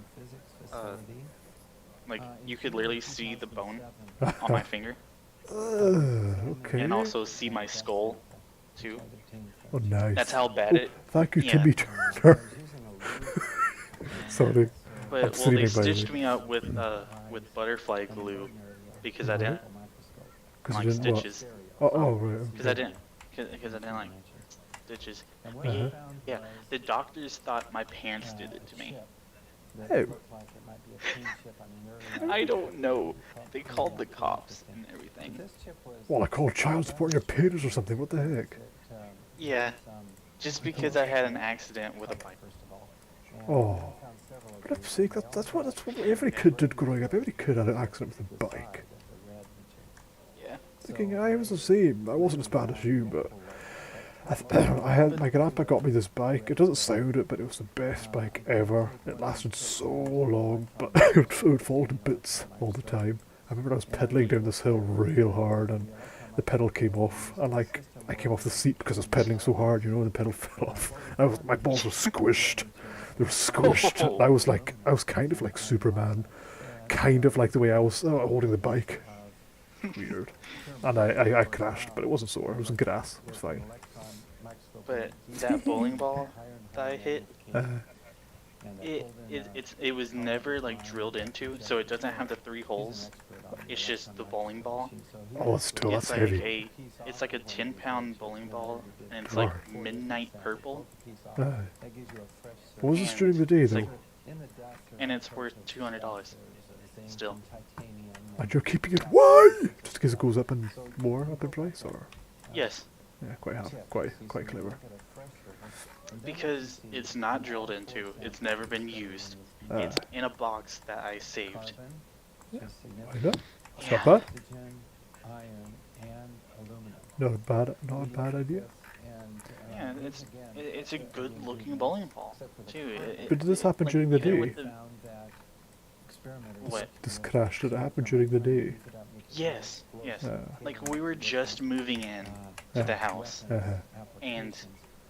like you could literally see the bone on my finger, Okay. and also see my skull too. Oh, nice. That's how bad it. Thank you, Yeah. Timmy Turner. Sorry. But I'm they streaming, by the way. stitched me up with butterfly glue because I didn't 'Cause like you didn't what? stitches. Oh, right. Because I didn't like stitches. But yeah, the doctors thought my parents did it to me. Hey. I don't know. They called the cops and everything. Well, I called child support on your parents or something. What the heck? Yeah, just because I had an accident with a bike. Oh, for God's sake, that's what every kid did growing up. Every kid had an accident with a bike. Yeah. Thinking I was the same. I wasn't as bad as you, but I had my grandpa got me this bike. It doesn't sound it, but it was the best bike ever. It lasted so long, but it would fall to bits all the time. I remember I was pedaling down this hill real hard, and the pedal came off, and like I came off the seat because I was pedaling so hard. You know, the pedal fell off. My balls were squished. They were squished. And I was kind of like Superman, kind of like the way I was holding the bike. Weird. And I crashed, but it wasn't sore. It was in grass. It was fine. But that bowling ball that I hit, it was never like drilled into, so it doesn't have the 3 holes. It's just the bowling ball. Oh, still, that's like heavy. It's like a 10-pound bowling ball, and it's like midnight purple. What was this during the day, It's though? like, and it's worth $200 still. And you're keeping it why? Just in case it goes up in price, or? Yes. Yeah, quite clever. Because it's not drilled into, it's never been used. It's in a box that I saved. Why not? It's Yeah. not bad. Not a bad idea. And Yeah, these, again, it's a are the good looking ingredients, bowling ball except for the too. cartilage. But did this happen Like, during the even day? with the Found that experimenters what? This with crash, did it happen geothermal during the trying to day? heat it up, make it Yes, more yes. explosive, Like capable we were of just different, moving in to Uh-huh. the house, weapons, and applications.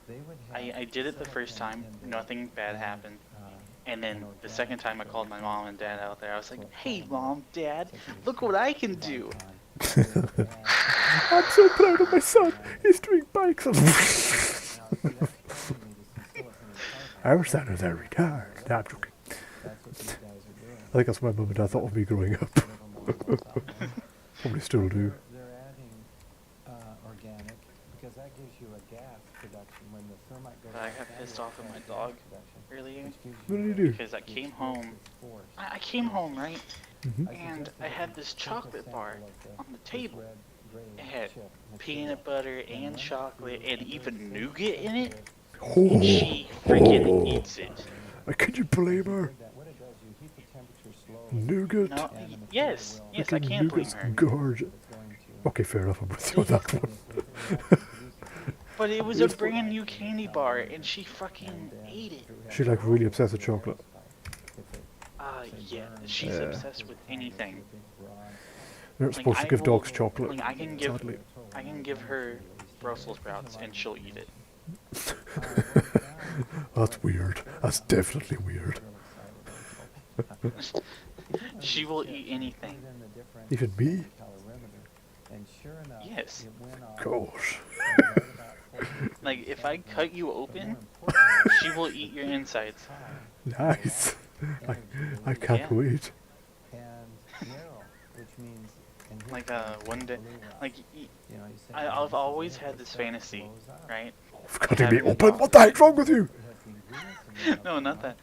They would have I did it the first silicon time, in there nothing bad and, happened. uh, And then and the second organic time I called my mom and dad out there, I was like, hey polymer, mom, dad, such as look what I can do. Vicon, would add I'm so proud of my son. ceramic. He's doing bikes. Now, see, that's causing me to see silicon in I was standing there retired. Nah, I'm joking. That's what these guys are doing. I think that's what my mum and dad thought of me growing up. Probably still do. They're adding organic because that gives you a gas production when the thermite goes I out, got that pissed is off at my gas dog production, earlier which gives What did he the do? because I came home. force. I came home, right? Mhm. And I had this chocolate bar on the table. It had It peanut butter and chocolate and even nougat in it. And Oh, she freaking eats it. can you blame her? What it does, you heat the temperature slowly. Nougat. No, And the material yes, will- yes, I Freaking can't blame nougat's her. gorgeous. It's going to- Okay, fair enough. I'm with you on that one. But it was a brand new candy bar, and she fucking ate it. She like really obsessed with chocolate. Yeah, she's Yeah. obsessed with anything. You're not Like, supposed to give dogs chocolate. Like I can Sadly. give her Brussels sprouts, and she'll eat it. That's weird. That's definitely weird. She will eat anything. Even me? And sure enough, Yes. it went off Gosh. right about 40 Like if I cut you open, she will eat your insides. Nice. I can't Yeah. wait. and narrow, which means and here's Like the one day, blue one. like You know, you say, I've "Oh, this is always it, had it this starts to fantasy, close up." right? For cutting me Having- open. What the heck's wrong with you? It has the ingredients in there, No, not that.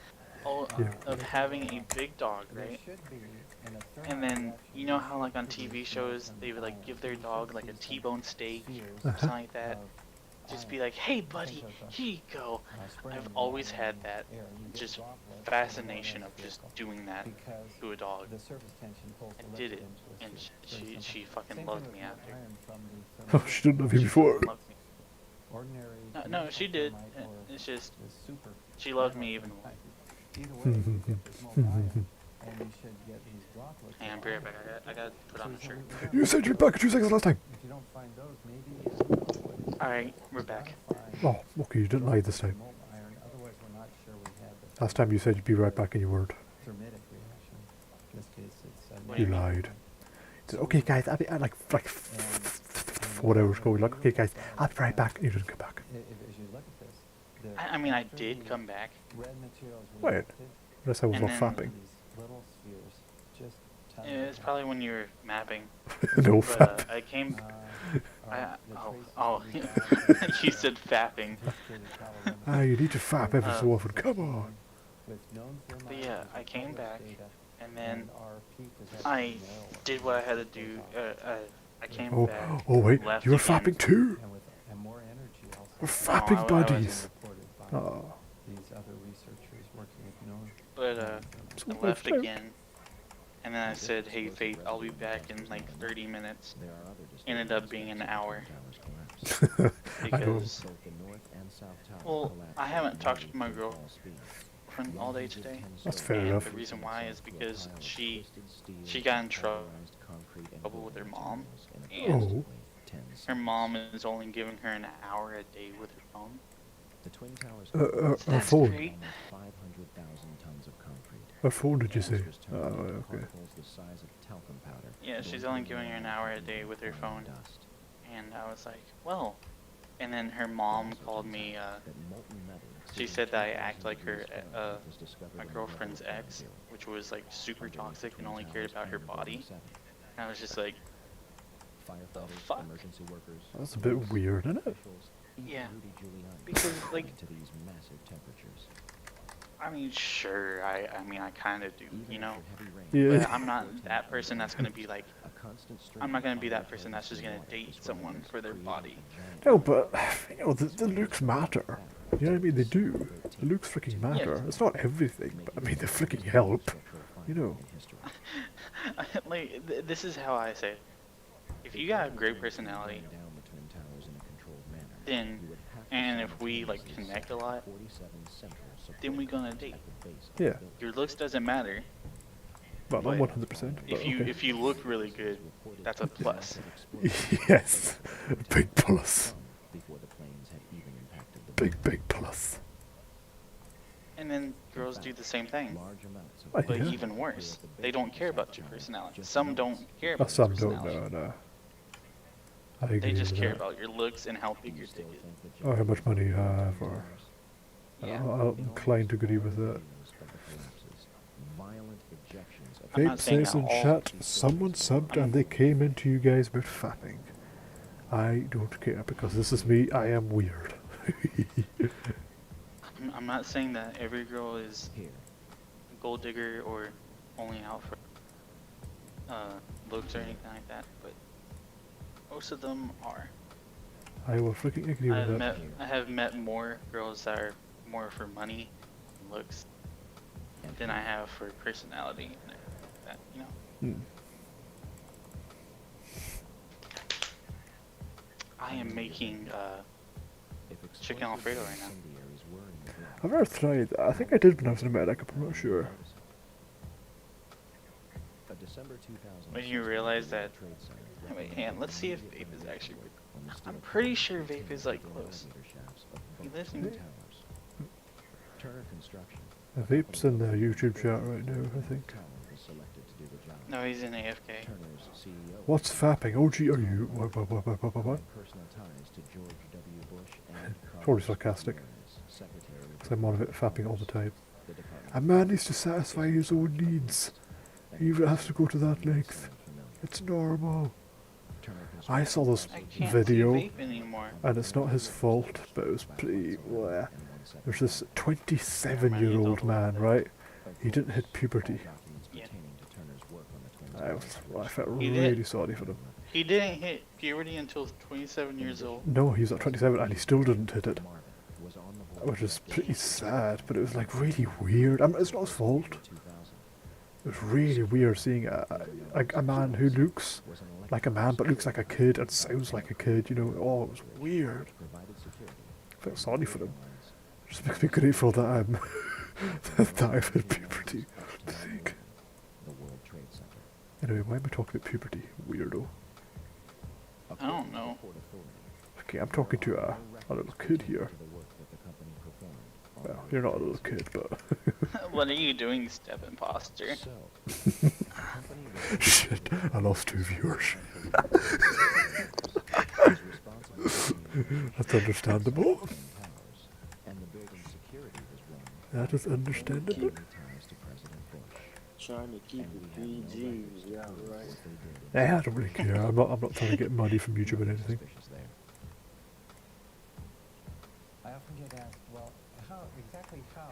Oh, Yeah. of having a big dog, There right? should be in a thermal And then reaction, you know how like on produce TV shows molten they would like ions. give their You dog should like a see some T-bone steak spheres or something like that. of Just be ions. like, hey Think buddy, of a, here you go. spraying I've always water had in that air. You get just droplets in the fascination water of just vehicle doing that because to a dog. the surface tension pulls the I did liquid it, into a and sphere. she Very she simple. fucking Same loved thing me with after. iron from the Oh, thermal she didn't love you She before. fucking loved me. ordinary No, conventional she did. thermite or It's just the super she loved thermite me even more. thermite. Either way, you get this molten iron, and you should get these droplets. Hang on, of be right iron. back. I gotta put on the So shirt. we got You said you'd be back in 2 seconds last time. If you don't find those, maybe Alright, we're back. Oh, okay, you didn't lie this time. molten iron. Otherwise, we're not sure we have the Last time you said you'd be right back and you weren't. thermitic reaction. In this case, it's What do you You mean? lied. He said, okay guys, I'll be like 4 hours ago. You're like, okay guys, I'll be right back. And you didn't come back. As you look at this, the I mean, I after did the come back. red materials Wait. reacted, Unless I was And not then- fapping. these little spheres, just tons It's of probably when you were mapping. No But fap. I came. them. Oh, you said fapping. Ah, you need to fap every so often. Come on. But yeah, I came back, and then I did what I had to do. I came Oh, back. oh wait, left you were again. fapping too. And more energy also. We're No, fapping I buddies. Reported by Oh. these other researchers working with known. But So I left left out. again, and then I said, "Hey, Faith, I'll be back in like 30 minutes." There are other Ended up being an hour towers collapsed. I know. because Both the north and south tower well, collapsed I haven't at talked to 90 my feet girl fall speed. friend all day today. That's fair And enough. the reason why is because she She got in trouble with her mom, and her mom is only giving her an hour a day with her phone. The twin towers Her That's phone. great. 500,000 tons of concrete. Her phone, did you say? This was turned Oh, into okay. particles the size of talcum powder, Yeah, she's going only to giving her an hour a day with her phone. dust. And I was like, well. And then her mom called me. That molten metal She exceeding said that I act 2,000 like her, degrees Fahrenheit was discovered my in the girlfriend's laboratory ex, here. which was like super Underneath the toxic and twin only towers cared about her under body. Building 7. And I was just like, Firefighters, fuck? emergency workers, That's a bit weird, isn't it? officials, even Yeah, Rudy Giuliani because, like- went to these massive temperatures. I mean, sure, I mean, I kind of do, Even you know. after heavy rain, Yeah. But I'm not that person that's gonna be like, a constant stream I'm not gonna of be that high person that's just gonna temperature water date was someone released, for their creating body. a giant No, but you know the looks matter. You know what I mean? They do. The looks freaking matter. It's not everything, but I mean they freaking help. You know. Like, this is how I say it. If you got a great personality, down the twin towers in a controlled manner, then you would And if we like connect a lot, then we gonna date. Yeah. Your looks doesn't matter. Well, not But 100%, but if you okay. if you look really good, that's a plus. Yes. Big plus. Big plus. And then girls do the same thing, Oh, but yeah. even worse. They don't care about your personality. Some don't care Oh, about some your don't personality. know, no. I agree They just with care that. about your looks and how big your dick is. Or how much money you have, or... Yeah. I'm inclined to agree with that. I'm Vape not saying says that in all chat, people- someone subbed I'm- and they came into you guys about fapping. I don't care because this is me, I am weird. I'm not saying that every girl is a gold digger or only out for looks or anything like that, but most of them are. I will freaking agree with that. I have met more girls that are more for money and looks than I have for personality and everything like that, you know? Hmm. I am making chicken alfredo right now. I've never tried that. I think I did when I was in America, but I'm not sure. When you realize that, wait, hang on, let's see if vape is actually. I'm pretty sure vape is like close. He lives in. Vape's in the YouTube chat right now, I think. No, he's in AFK. What's fapping? Oh gee, are you? What? Probably sarcastic. Because I'm on it fapping all the time. A man needs to satisfy his own needs. He even has to go to that length. It's normal. I saw this I can't video, see vape anymore. and it's not his fault, but it was pretty... bleh. There's this 27-year-old man, right? He didn't hit puberty. Yeah. I felt He really did. sorry for him. He didn't hit puberty until 27 years old. No, he was at 27 and he still didn't hit it. Which is pretty sad, but it was like really weird. I mean, it's not his fault. It was really weird seeing a man who looks like a man but looks like a kid and sounds like a kid, you know. Oh, it was weird. I felt sorry for him. It just makes me grateful that I'm that I've hit puberty. Pathetic. Anyway, why am I talking about puberty? Weirdo. I don't know. Okay, I'm talking to a little kid here. Well, you're not a little kid, but... What are you doing, Step Imposter? Shit, I lost 2 viewers. That's understandable. That is understandable. Trying to keep it PG, yeah, right. Yeah, I don't really care. I'm not trying to get money from YouTube or anything. I often get asked, well, exactly how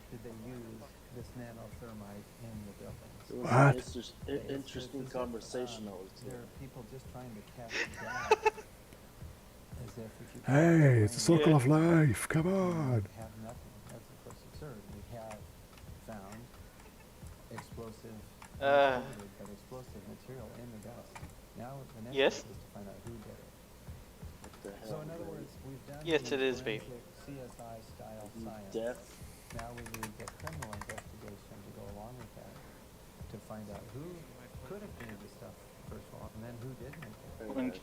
did they use this nanothermite in the buildings? It was What? an interesting conversation I was There doing. are people just trying to cast doubt. As if you Hey, it's the circle of life. Come on. have nothing. That's of course absurd. We have found explosive, Uh. uncoated, but explosive material in the dust. Now the next Yes? step is to find out who did it. What the hell? So in other words, we've done Yes, the it is vape. forensic CSI style You science. deaf? Now we need the criminal investigation to go along with that to find out who could have made the stuff first of all, and then who did make it.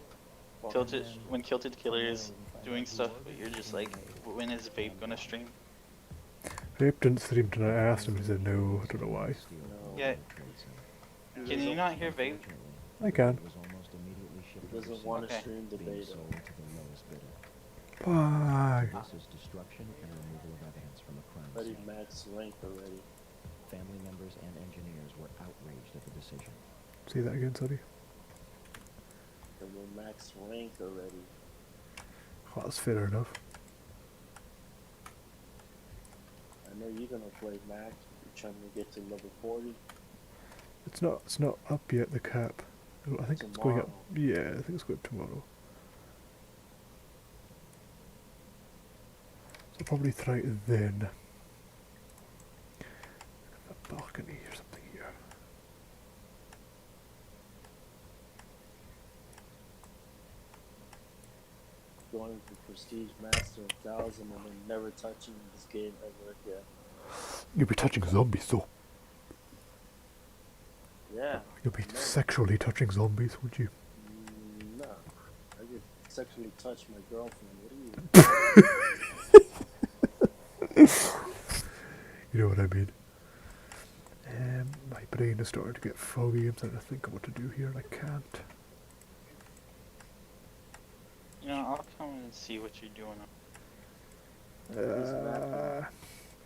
When Kilted Killer is doing stuff, but you're just like, when is vape gonna stream? Vape didn't stream tonight. I asked him, he said no. I don't know why. Yeah. Can you not hear vape? I can. He doesn't want to Okay. stream the beta. Why? Buddy Max ranked already. Family members and engineers were outraged at the decision. Say that again, sorry. And we're max ranked already. Oh, that's fair enough. I know you're gonna play max. You're trying to get to level 40. It's not up yet, the cap. I think it's going up. Yeah, I think it's going up tomorrow. So I'll probably try it then. A balcony or something here. going for Prestige Master 1000 and then never touching this game ever again. You'll be touching zombies though. Yeah. You'll be no. sexually touching zombies, would you? No. I could sexually touch my girlfriend. What are you? You know what I mean? My brain is starting to get foggy. I'm trying to think of what to do here and I can't. You know, I'll come and see what you're doing.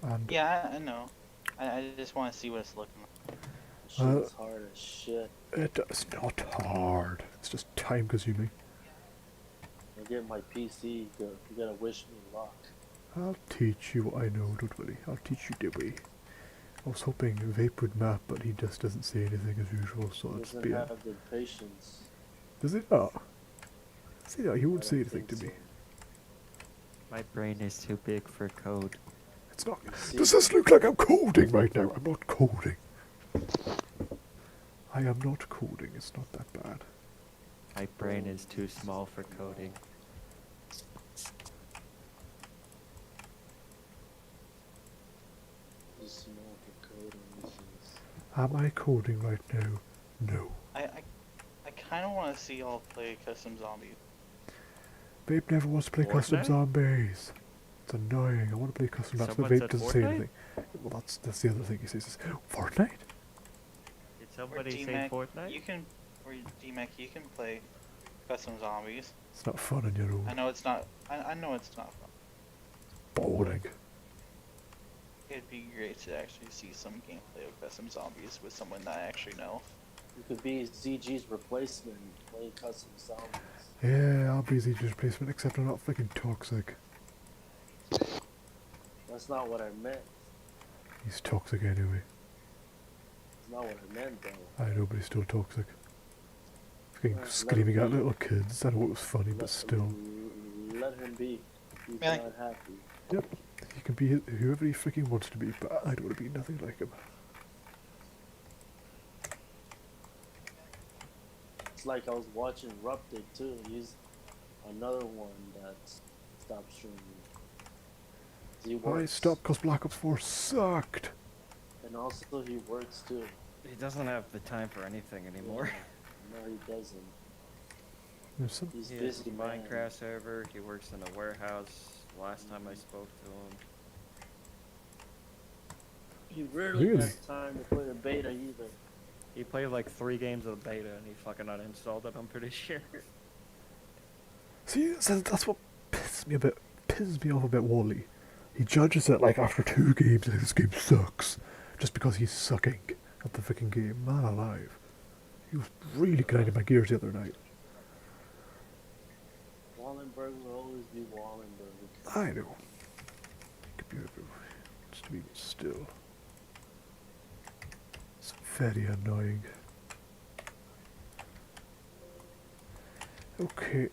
And Yeah, I know. I just want to see what it's looking like. Shit's hard as shit. It's not hard. It's just time consuming. I get my PC, you gotta wish me luck. I'll teach you what I know, don't worry. I'll teach you the way. I was hoping Vape would map, but he just doesn't say anything as usual, so He it's doesn't being... have the patience. Does he not? See that, he won't I say don't anything to think me. My brain is too big for code. It's not... Does this look like I'm coding right now? I'm not coding. I am not coding, it's not that bad. My brain is too small for coding. Too small for coding issues. Am I coding right now? No. I kind of want to see y'all play custom zombies. Vape never wants to play custom Fortnite? zombies. It's annoying. I want to play custom maps, but Someone Vape said doesn't say Fortnite? anything. Well, that's the other thing he says is, Fortnite? Did somebody say D-Mac, Fortnite? You can, or D-Mac, you can play custom zombies. It's not fun on your own. I know it's not. I know it's not fun. Boring. It'd be great to actually see some gameplay of custom zombies with someone that I actually know. You could be ZG's replacement playing custom zombies. Yeah, I'll be ZG's replacement, except I'm not freaking toxic. That's not what I meant. He's toxic anyway. That's not what I meant though. I know, but he's still toxic. Freaking Let screaming him at be. little kids. I know it was funny, but still. Let him be. He's Yeah. not happy. Yep. He can be whoever he freaking wants to be, but I don't want to be nothing like him. It's like I was watching Rupted too. He's another one that stopped streaming. He I works. stopped because Black Ops 4 sucked. And also he works too. He doesn't have the time for anything anymore. No, he doesn't. There's some... He's He has busy a man. Minecraft server, he works in a warehouse. Last time I spoke to him. He rarely Really? has time to play the beta either. He played like 3 games of beta and he fucking uninstalled it, I'm pretty sure. See, that's what pisses me off about Wally. He judges it like after 2 games, like this game sucks, just because he's sucking at the freaking game. Man alive. He was really grinding my gears the other night. Wallenberg will always be Wallenberg. I know. Computer, just to be still. It's very annoying. Okay,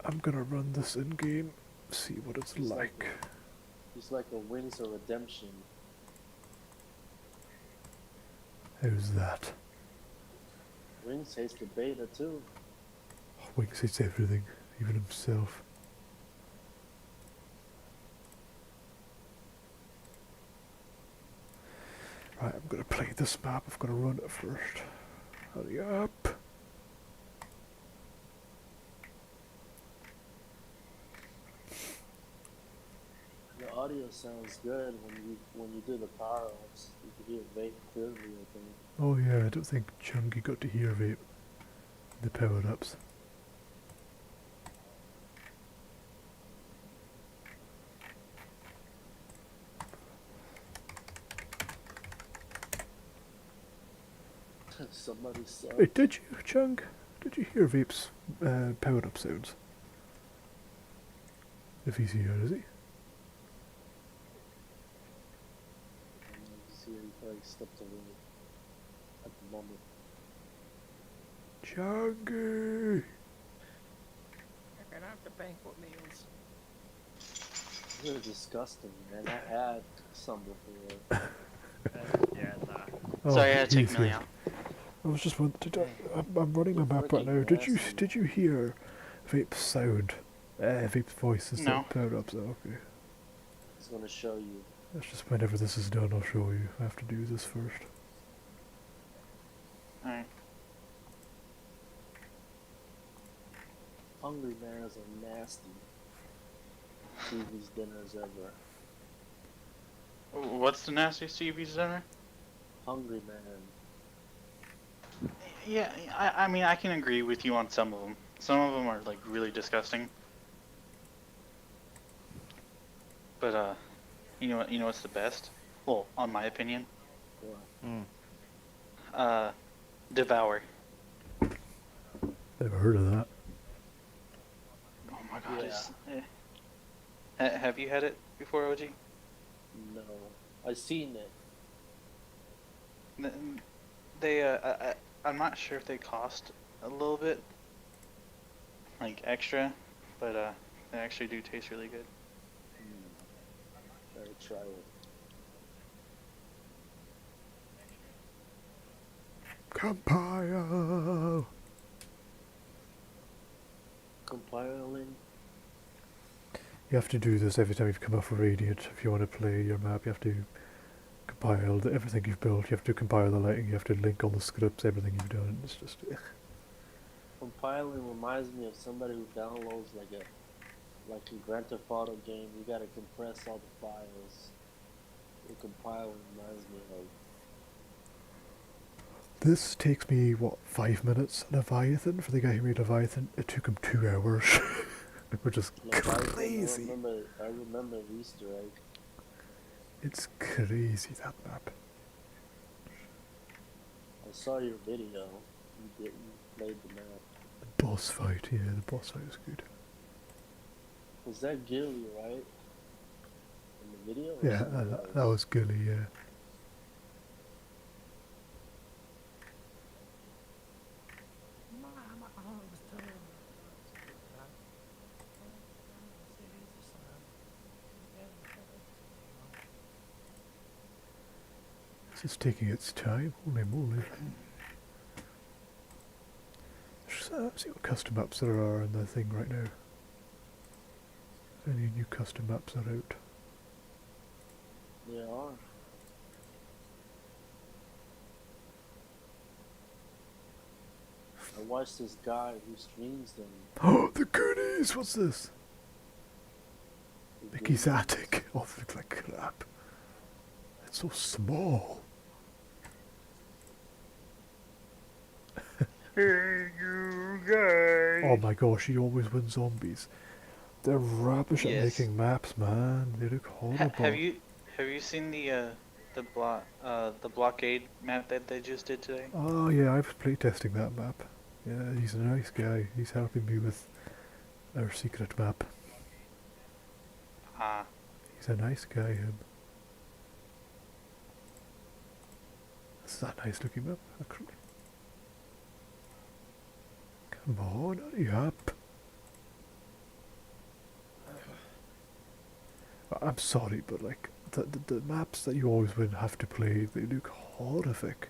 I'm gonna run this in game, see what it's like. He's like a Wings of Redemption. How's that? Wings hates the beta too. Winks hates everything, even himself. Right, I'm gonna play this map, I've gotta run it first. Hurry up. The audio sounds good when you do the power ups. You can hear it very clearly, I think. Oh yeah, I don't think Chunky got to hear Vape. The power-ups. Somebody sucks. Wait, did you, Chunk? Did you hear Vape's power-up sounds? If he's here, is he? See, he probably stepped away at the moment. Chunky! You're gonna have to banquet meals. They're disgusting, man. I had some before. Yeah, nah. Oh, Sorry, I had to take he's Millie here. out. I was just wondering, I'm running my map right now. Did you hear Vape's sound Vape's voice is No. powered up, so okay. It's gonna show you. That's just whenever this is done, I'll show you. I have to do this first. Alright. Hungry Man's are nasty. TV's dinners ever. What's the nastiest TV's dinner? Hungry Man. Yeah, I mean, I can agree with you on some of them. Some of them are, like, really disgusting. But, you know what's the best? Well, on my opinion. Devour. Never heard of that. Oh my god, have you had it before, OG? No. I seen it. I'm not sure if they cost a little bit, like, extra, but, they actually do taste really good. Gotta try it. Compile! Compiling. You have to do this every time you've come off a Radiant. If you want to play your map, you have to compile everything you've built. You have to compile the lighting, you have to link all the scripts, everything you've done. It's just... Compiling reminds me of somebody who downloads like a Grand Theft Auto game. You gotta compress all the files. The compiling reminds me of. This takes me, what, 5 minutes? Leviathan? For the guy who made Leviathan, it took him 2 hours. Which is crazy. I remember the Easter egg. It's crazy, that map. I saw your video. You played the map. The boss fight, yeah, the boss fight was good. Was that Gilly, right? In the video? Yeah, that was Gilly, yeah. This is taking its time, holy moly. Let's see what custom maps there are in the thing right now. Any new custom maps are out? There are. I watched this guy who streams them. Oh, the goodies! What's this? Mickey's attic. Oh, this looks like crap. It's so small. Hey, you guys! Oh my gosh, he always wins zombies. They're rubbish at making maps, man. They look horrible. Have you seen the blockade map that they just did today? Oh yeah, I was playtesting that map. Yeah, he's a nice guy. He's helping me with our secret map. Ah. He's a nice guy, him. This is a nice looking map, actually. Come on, hurry up. I'm sorry, but like, the maps that you always win have to play, they look horrific.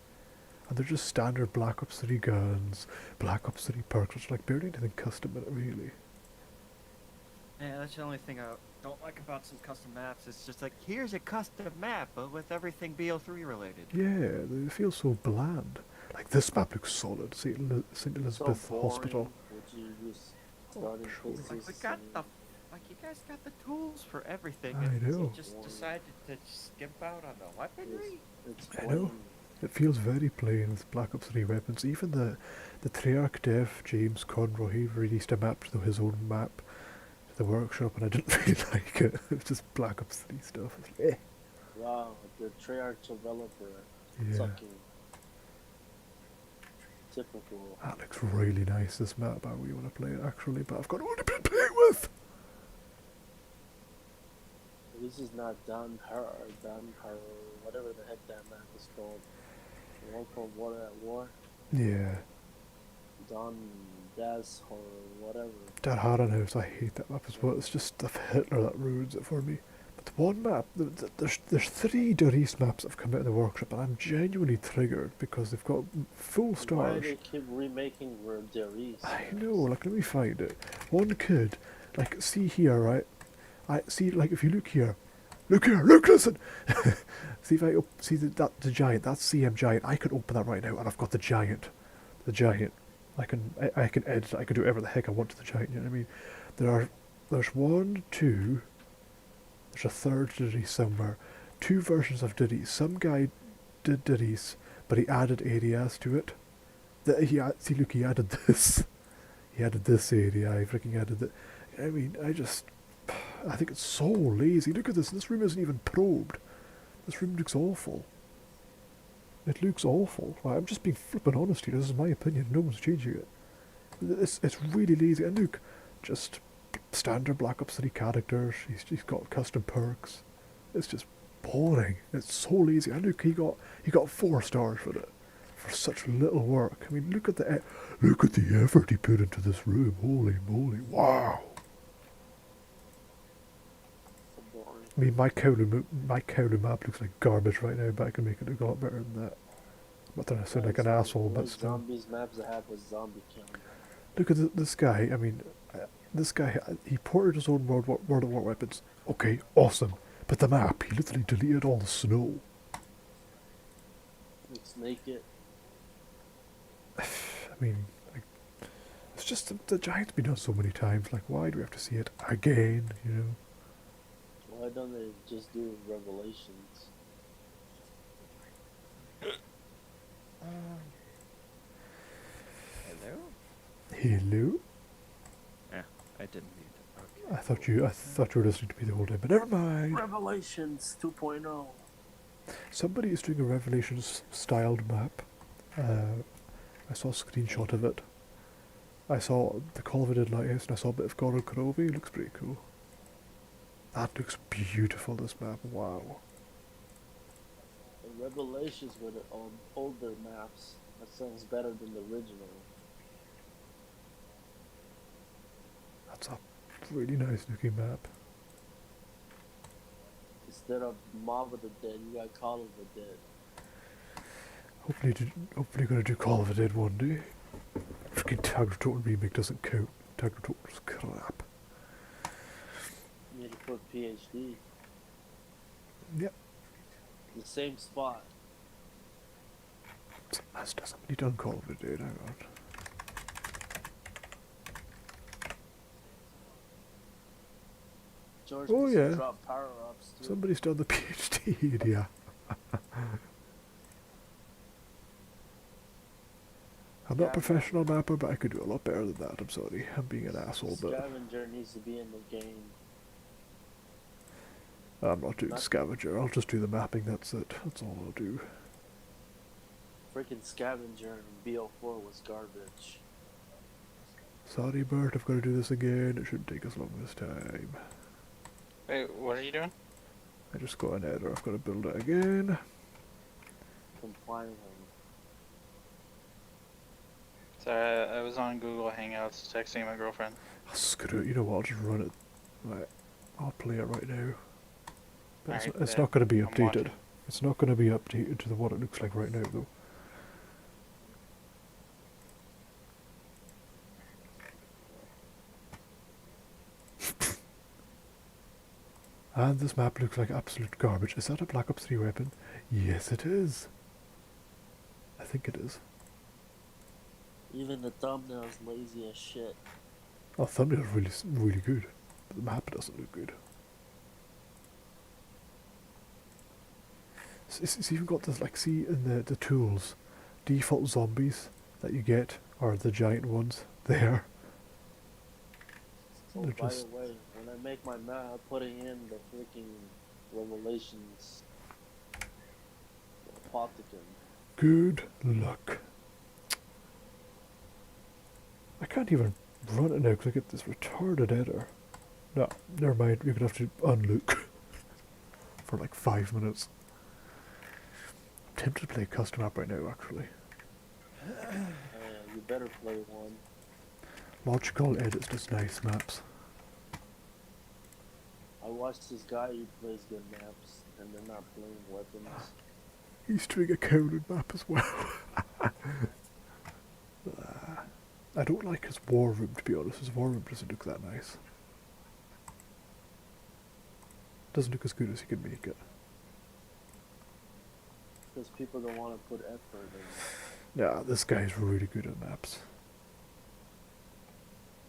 And they're just standard Black Ops 3 guns, Black Ops 3 perks, which like barely anything custom in it, really. Yeah, that's the only thing I don't like about some custom maps. It's just like, here's a custom map, but with everything BO3 related. Yeah, they feel so bland. Like, this map looks solid. St. Elizabeth So Hospital. Starting Like, we got the, like, you guys got the tools for everything. I and know. You just decided to skimp out on the weaponry? I know. It feels very plain with Black Ops 3 weapons. Even the Treyarch dev, James Conroy, he released a map to his own map to the workshop, and I didn't really like it. It was just Black Ops 3 stuff. It's like, eh. Wow, the Treyarch developer. Yeah. Sucking. Typical. That looks really nice, this map. I really want to play it, actually, but I've got only been playing with. This is not Dun Her, whatever the heck that map is called. The one called Water at War. Yeah. Don Das or whatever. That Herrenhaus, I hate that map as well. It's just stuff Hitler that ruins it for me. But the one map, there's 3 Doris maps that have come out of the workshop, and I'm genuinely triggered because they've got full Why do stars. they keep remaking Doris? I know, like, let me find it. One kid Like, see here, right? I see, like, if you look here, look, listen. See if I see the giant. That's CM giant. I could open that right now, and I've got the giant. The giant. I can edit. I can do whatever the heck I want to the giant. You know what I mean? There's one, two. There's a third Diddy somewhere. Two versions of Diddy. Some guy did Diddy's, but he added areas to it. See, look, he added this. He added this area. He freaking added that. I mean, I think it's so lazy. Look at this. This room isn't even probed. This room looks awful. It looks awful. I'm just being flippin' honest here. This is my opinion. No one's changing it. It's really lazy. And look, just standard Black Ops 3 characters. He's got custom perks. It's just boring. It's so lazy. And look, he got 4 stars for it. For such little work. I mean, look at the effort he put into this room. Holy moly! Wow. I mean, my Kowloon map looks like garbage right now, but I can make it look a lot better than that. I'm not trying to sound like an asshole, but still. Zombies maps I have was zombie killing. Look at this guy. I mean, this guy, he ported his own World of War weapons. Okay, awesome. But the map, he literally deleted all the snow. It's naked. I mean, like, it's just the Giant's been done so many times. Like, why do we have to see it again? You know. Why don't they just do Revelations? Hello? Hello? Yeah, I didn't mute. Okay. I thought you were listening to me the whole time, but never mind. Revelations 2.0. Somebody is doing a Revelations styled map. I saw a screenshot of it. I saw the Call of the Dead Lighthouse, and I saw a bit of Gordon Kenobi. It looks pretty cool. That looks beautiful, this map. Wow. The Revelations were the older maps. That sounds better than the original. That's a really nice looking map. Instead of Mob of the Dead, you got Call of the Dead. Hopefully gonna do Call of the Dead one day. Freaking Tag Total remake doesn't count. Tag Total's crap. You need to put PhD. Yep. The same spot. Has somebody done Call of the Dead? Hang on. George Oh yeah. drop power-ups too. Somebody's done the PhD area. I'm not a professional mapper, but I could do a lot better than that. I'm sorry. I'm being an asshole, but Scavenger needs to be in the game. I'm not doing Scavenger. I'll just do the mapping. That's it. That's all I'll do. Freaking Scavenger in BO4 was garbage. Sorry, Bert. I've got to do this again. It shouldn't take as long this time. Wait, what are you doing? I just got an error. I've got to build it again. Compiling. Sorry, I was on Google Hangouts texting my girlfriend. Oh, screw it. You know what? I'll just run it. Right. I'll play it right now. But it's not going to be updated. It's not going to be updated to what it looks like right now, though. And this map looks like absolute garbage. Is that a Black Ops 3 weapon? Yes, it is. I think it is. Even the thumbnail's lazy as shit. Oh, thumbnail's really good. But the map doesn't look good. It's even got this, like, see in the tools, default zombies that you get are the giant ones there. Oh, by the way, when I make my map, I'm putting in the freaking Revelations Apothecon. Good luck. I can't even run it now because I get this retarded error. No, never mind. You're going to have to unlook for like 5 minutes. I'm tempted to play a custom map right now, actually. You better play one. Logical edits just nice maps. I watched this guy who plays good maps, and they're not playing weapons. He's doing a Kowloon map as well. I don't like his war room, to be honest. His war room doesn't look that nice. Doesn't look as good as he can make it. Because people don't want to put effort in. Nah, this guy's really good at maps.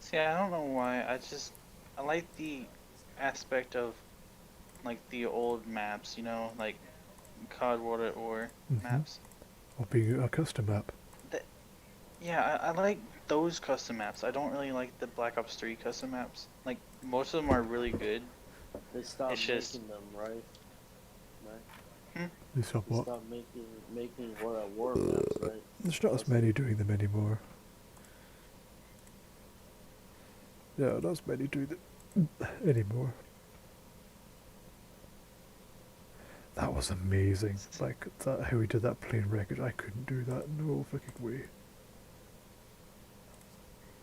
See, I don't know why. I like the aspect of like the old maps, you know, like COD Water or maps. Or being a custom map. Yeah, I like those custom maps. I don't really like the Black Ops 3 custom maps. Like, most of them are really good. They stopped It's just... making them, right? They stopped They what? stopped making War at War maps, right? There's not as many doing them anymore. Yeah, not as many doing them anymore. That was amazing. Like, that, how he did that plane wreckage, I couldn't do that, no freaking way.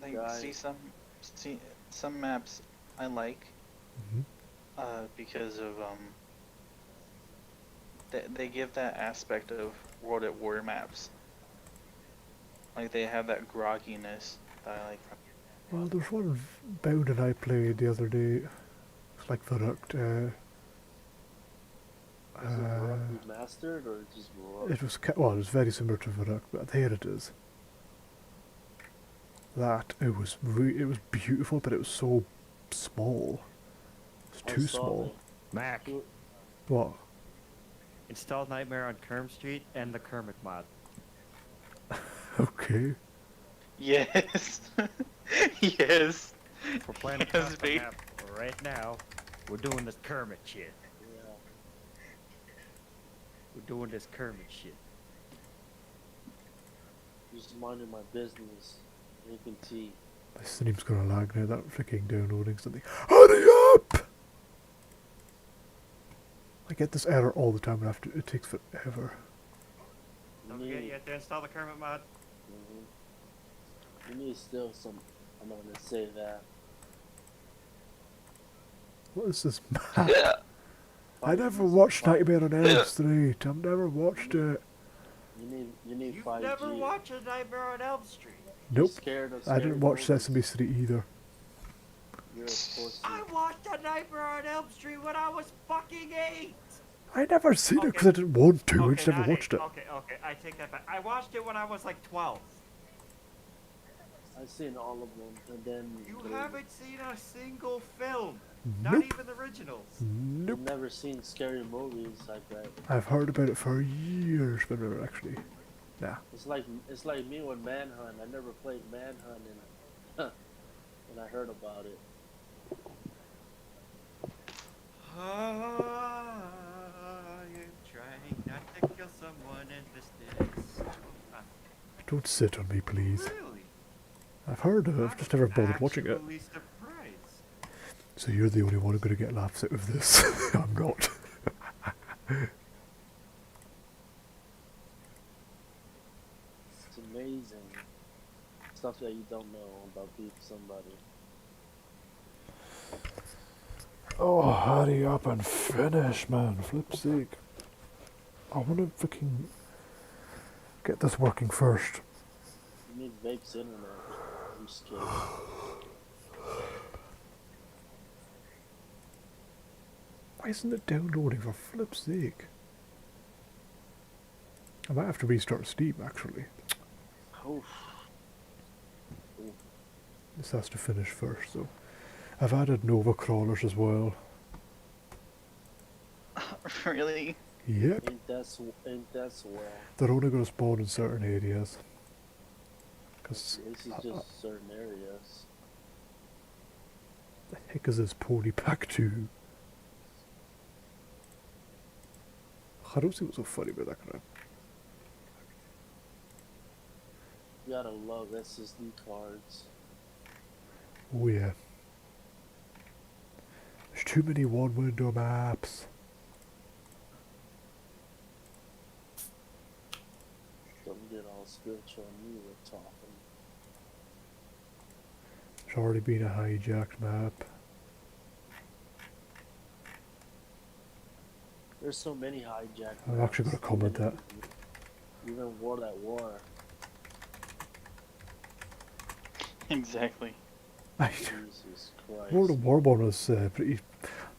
Like, some maps I like, because of, they give that aspect of World at War maps. Like, they have that grogginess that I like. Well, there's one Bound and I played the other day. It's like Verrucht. Was it Verrucht remastered or just Verrucht? It was well, it was very similar to Verrucht, but there it is. That it was beautiful, but it was so small. It's too small. Mac. What? Install Nightmare on Kerm Street and the Kermit mod. Okay. Yes. Yes. We're playing a custom map right now. We're doing this Kermit shit. Yeah. We're doing this Kermit shit. Just minding my business. Making tea. My stream's gonna lag now, that freaking downloading something. Hurry up! I get this error all the time and it takes forever. Don't forget you have to install the Kermit mod. You need still some... I'm not gonna say that. What is this map? I never watched Nightmare on Elm Street. I've never watched it. You need You've 5G. never watched a Nightmare on Elm Street? Nope. Scared of I didn't watch movies. Sesame Street either. You're a pussy. I watched a Nightmare on Elm Street when I was fucking 8! I never seen it because I didn't want to. I just never not watched 8. it. Okay, I take that back. I watched it when I was like 12. I've seen all of them, and then... You haven't seen a single film. Nope. Not even the originals. Nope. I've never seen scary movies like that. I've heard about it for years, but never actually. Nah. It's like me with Manhunt. I never played Manhunt, and I heard about it. I am trying not to kill someone in this. Don't sit on me, please. Really? I've heard of it, I've just never bothered watching it. Actually surprised. So you're the only one who's going to get laughs out of this. I'm not. It's amazing. Stuff that you don't know about somebody. Oh, hurry up and finish, man. Flip's sake. I want to freaking get this working first. You need Vape's internet. I'm scared. Why isn't it downloading, for flip's sake? I might have to restart Steam, actually. Oof. This has to finish first, though. I've added Nova crawlers as well. Really? Yep. Ain't that swell? They're only going to spawn in certain areas. Cause This is just certain areas. the heck is this Pony Pack 2? I don't see what's so funny about that crap. You gotta love SSD cards. Oh yeah. There's too many one window maps. Don't get all spiritual on me with talking. There's already been a hijacked map. There's so many hijacked I'm maps. actually going to comment that. Even War at War. Exactly. Jesus Christ. World of War one was pretty.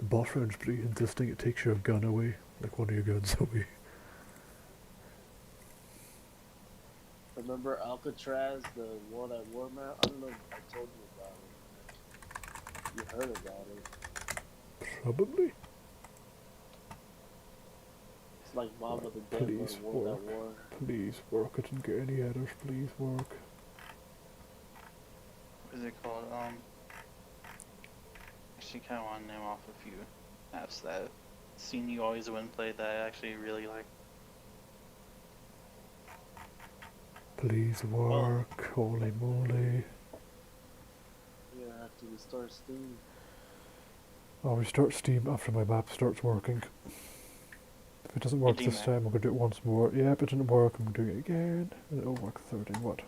The boss round's pretty interesting. It takes your gun away, like one of your guns away. Remember Alcatraz, the World at War map? I don't know if I told you about it. You heard about it. Probably. It's like Mob of the Dead, Please but World work. at War. Please work. I didn't get any errors. Please work. What is it called? Actually, kind of want to name off a few maps that I've seen you always win play that I actually really like. Please work. Holy moly. You're gonna have to restore Steam. I'll restart Steam after my map starts working. If it doesn't work this time, I'm going to do it once more. Yeah, if it didn't work, I'm doing it again. And it'll work third in what?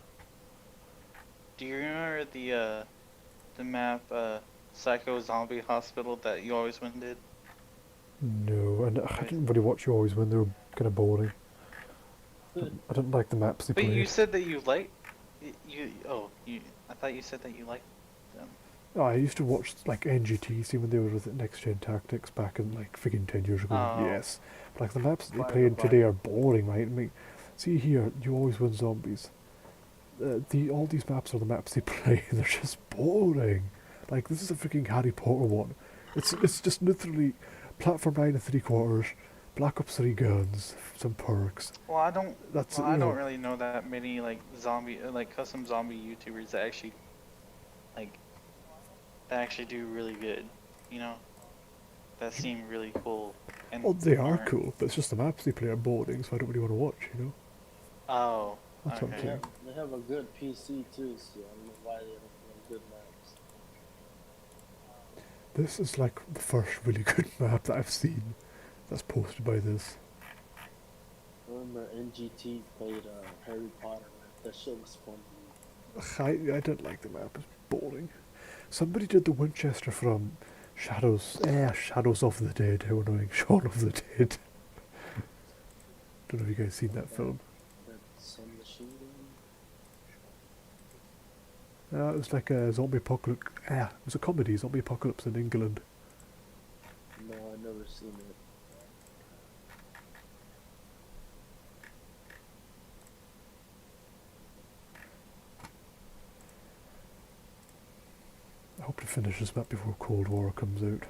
Do you remember the map Psycho Zombie Hospital that you always win did? No, and I didn't really watch You Always Win. They were kind of boring. I didn't like the maps they But played. you said that you liked I thought you said that you liked them. Oh, I used to watch like NGT, see when they were with Next Gen Tactics back in like freaking 10 years ago. Oh. Yes. But like the maps that they play today are boring, right? I mean, see here, You Always Win Zombies. All these maps are the maps they play, and they're just boring. Like, this is a freaking Harry Potter one. It's just literally platform 9 3/4, Black Ops 3 guns, some perks. Well, I don't really know that many like custom zombie YouTubers that actually do really good, you know, that seem really cool. And Well, they are cool, but it's just the maps they play are boring, so I don't really want to watch, you know? Oh, That's what I'm saying. They have a good PC too, so I don't know why they don't have good maps. This is like the first really good map that I've seen that's posted by this. I remember NGT played Harry Potter map. That shit was fun. I didn't like the map, it's boring. Somebody did the Winchester from Shadows of the Dead. How annoying. Shaun of the Dead. Don't know if you guys seen that film. Some machine It was like a zombie apocalypse. It was a comedy, zombie apocalypse in England. No, I've never seen it. I hope to finish this map before Cold War comes out.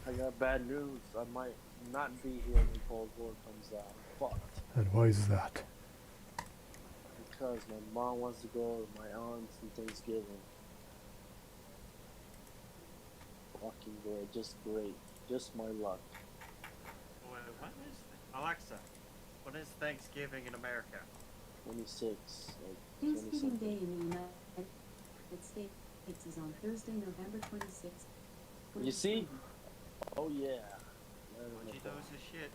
I got bad news. I might not be here when Cold War comes out. Fucked. And why is that? Because my mom wants to go to my aunt's on Thanksgiving. Fucking great. Just great. Just my luck. Wait, what is Alexa? What is Thanksgiving in America? 26. Like Thanksgiving Day in the United States is on Thursday, November 26th. You see? Oh yeah. What you knows is shit.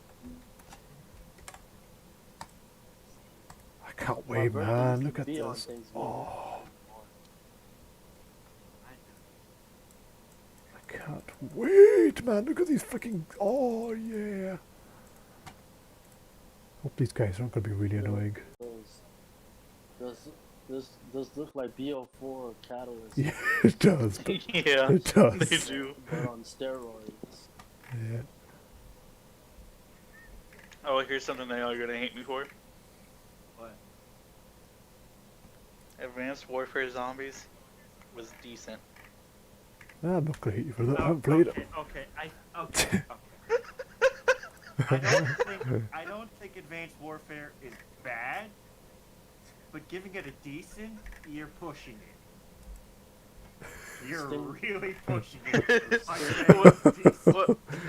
I can't wait, man. Look at this. Oh. I can't wait, man. Look at these freaking. Oh, yeah. Hope these guys aren't going to be really annoying. Does look like BO4 Catalyst. Yeah, it does. Yeah, it does. They do. But on steroids. Yeah. Oh, here's something that y'all are gonna hate me for. What? Advanced Warfare Zombies was decent. Nah, I'm not going to hate you for that. I haven't played it. Okay. I don't think Advanced Warfare is bad, but giving it a decent, you're pushing it. You're really pushing it.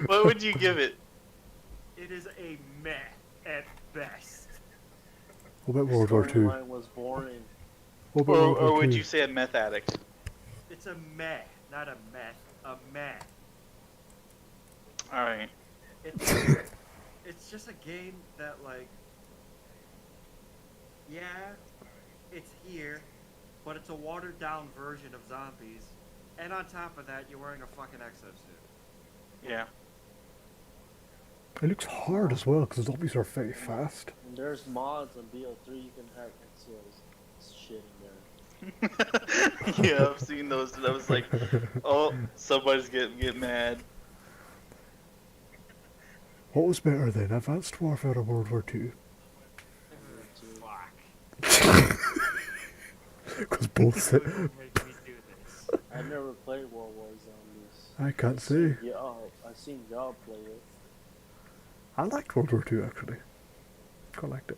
What would you give it? It is a meh at best. What about World War II? Mine was boring. What about World War Or would II? you say a meth addict? It's a meh, not a meth. A meh. Alright. It's just a game that, like, yeah, it's here, but it's a watered down version of zombies, and on top of that, you're wearing a fucking exosuit. Yeah. It looks hard as well, because the zombies are very fast. And there's mods on BO3 you can have exos shit in there. Yeah, I've seen those, and I was like, oh, somebody's getting mad. What was better then, Advanced Warfare or World War II? Fuck. Because both You're making me do this. I never played World War Zombies. I can't say. I seen y'all play it. I liked World War II actually. Quite liked it.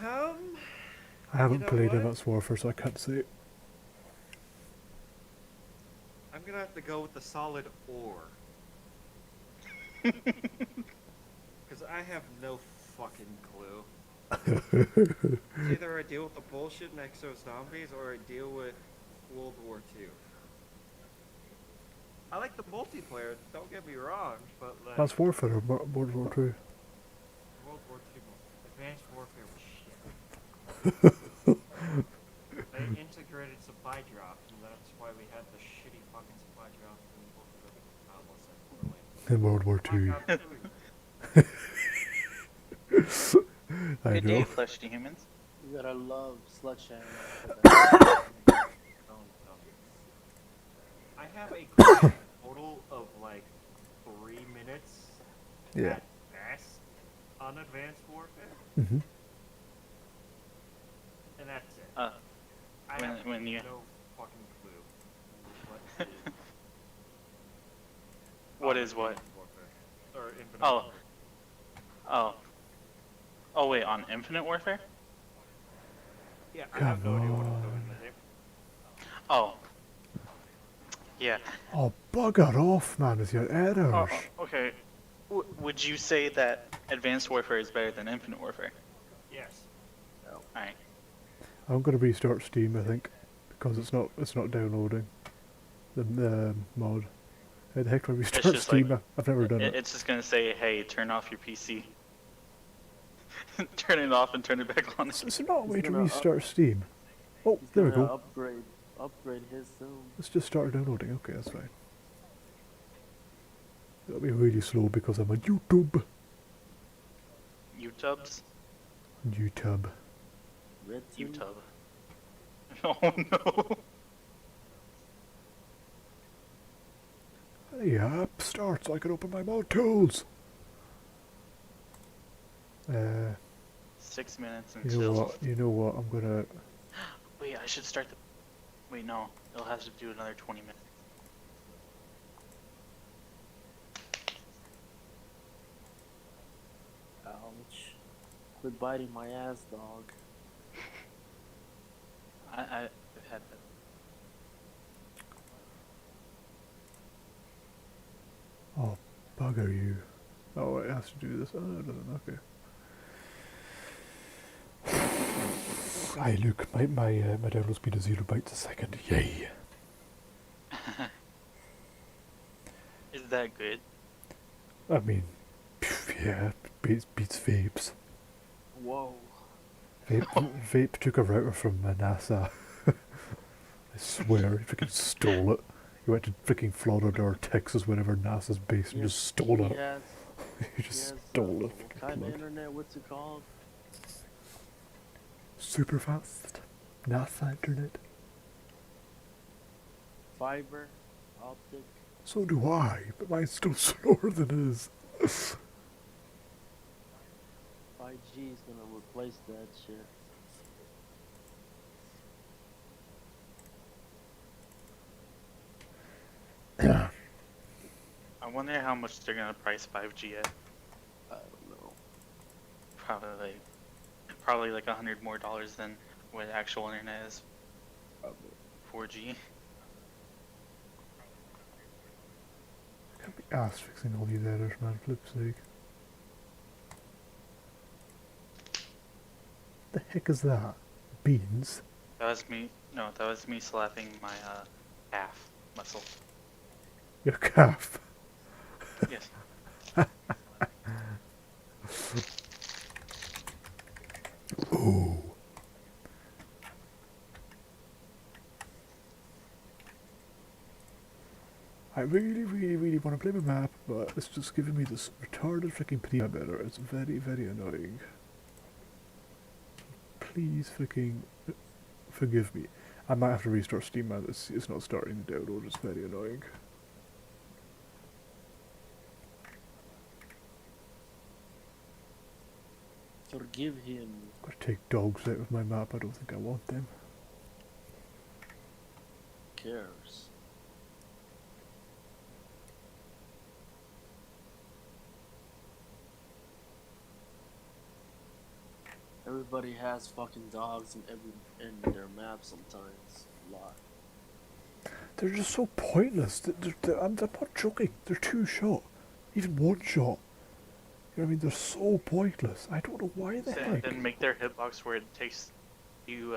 I haven't played what? Advanced Warfare, so I can't say. I'm gonna have to go with the solid ore. Because I have no fucking clue. It's either I deal with the bullshit in Exo Zombies or I deal with World War II. I like the multiplayer, don't get me wrong, but like... Advanced Warfare or World War II? World War II, Advanced Warfare was shit. They integrated supply drops, and that's why we had the shitty fucking supply drops in In World War II. I Good know. day, flesh to humans. You gotta love Sledgehammer. I have a grand total of like 3 minutes Yeah. at best on Advanced Warfare, Mm-hmm. and that's it. I have when you no fucking clue what is. What is what? Advanced Warfare. Or Infinite Oh. Warfare. Oh. Oh wait, on Infinite Warfare? Yeah, I have no idea what I'm doing. Oh. Yeah. Oh, bugger off, man, with your errors. Okay. Would you say that Advanced Warfare is better than Infinite Warfare? Yes. Alright. I'm gonna restart Steam, I think, because it's not downloading the mod. How the heck do I restart just Steam? like- I've never done it. It's just gonna say, hey, turn off your PC. Turn it off and turn it back on. Is there not a way to gonna restart Steam? Oh, He's there we gonna go. upgrade his soon. Let's just start downloading. Okay, that's fine. It'll be really slow because I'm on YouTube. YouTubes? YouTube. YouTube. Oh no. The app starts so I can open my mod tools. 6 minutes You know until. what? You know what? I'm gonna. Wait, I should start the. Wait, no. It'll have to do another 20 minutes. Ouch. Quit biting my ass, dog. I've had that. Oh, bugger you. Oh, it has to do this. Oh, it doesn't. Okay. Aye, look, my download speed is 0 bytes a second. Yay! Is that good? I mean, yeah, beats vapes. Whoa. Vape took a router from NASA. I swear, he freaking stole it. He went to freaking Florida or Texas, wherever NASA's based, and just stole it. He just stole it. What kind of internet? What's it called? Super fast NASA internet. Fiber, optic. So do I, but mine's still slower than his. 5G is gonna replace that shit. I wonder how much they're gonna price 5G at. I don't know. Probably like $100 more than what actual internet is. Probably. 4G. Can't be ass fixing all these errors, man. Flip's sake. The heck is that? Beans? That was me. No, that was me slapping my calf muscle. Your calf. Yes. Ooh. I really want to play my map, but it's just giving me this retarded freaking pre-better. It's very annoying. please fucking forgive me. I might have to restart Steam, man. It's not starting to download. It's very annoying. Forgive him. Gotta take dogs out of my map. I don't think I want them. Cares. Everybody has fucking dogs in their map sometimes. A lot. They're just so pointless. I'm not joking. They're 2-shot. Even 1-shot. You know what I mean? They're so pointless. I don't know why the heck. Then make their hitbox where it takes you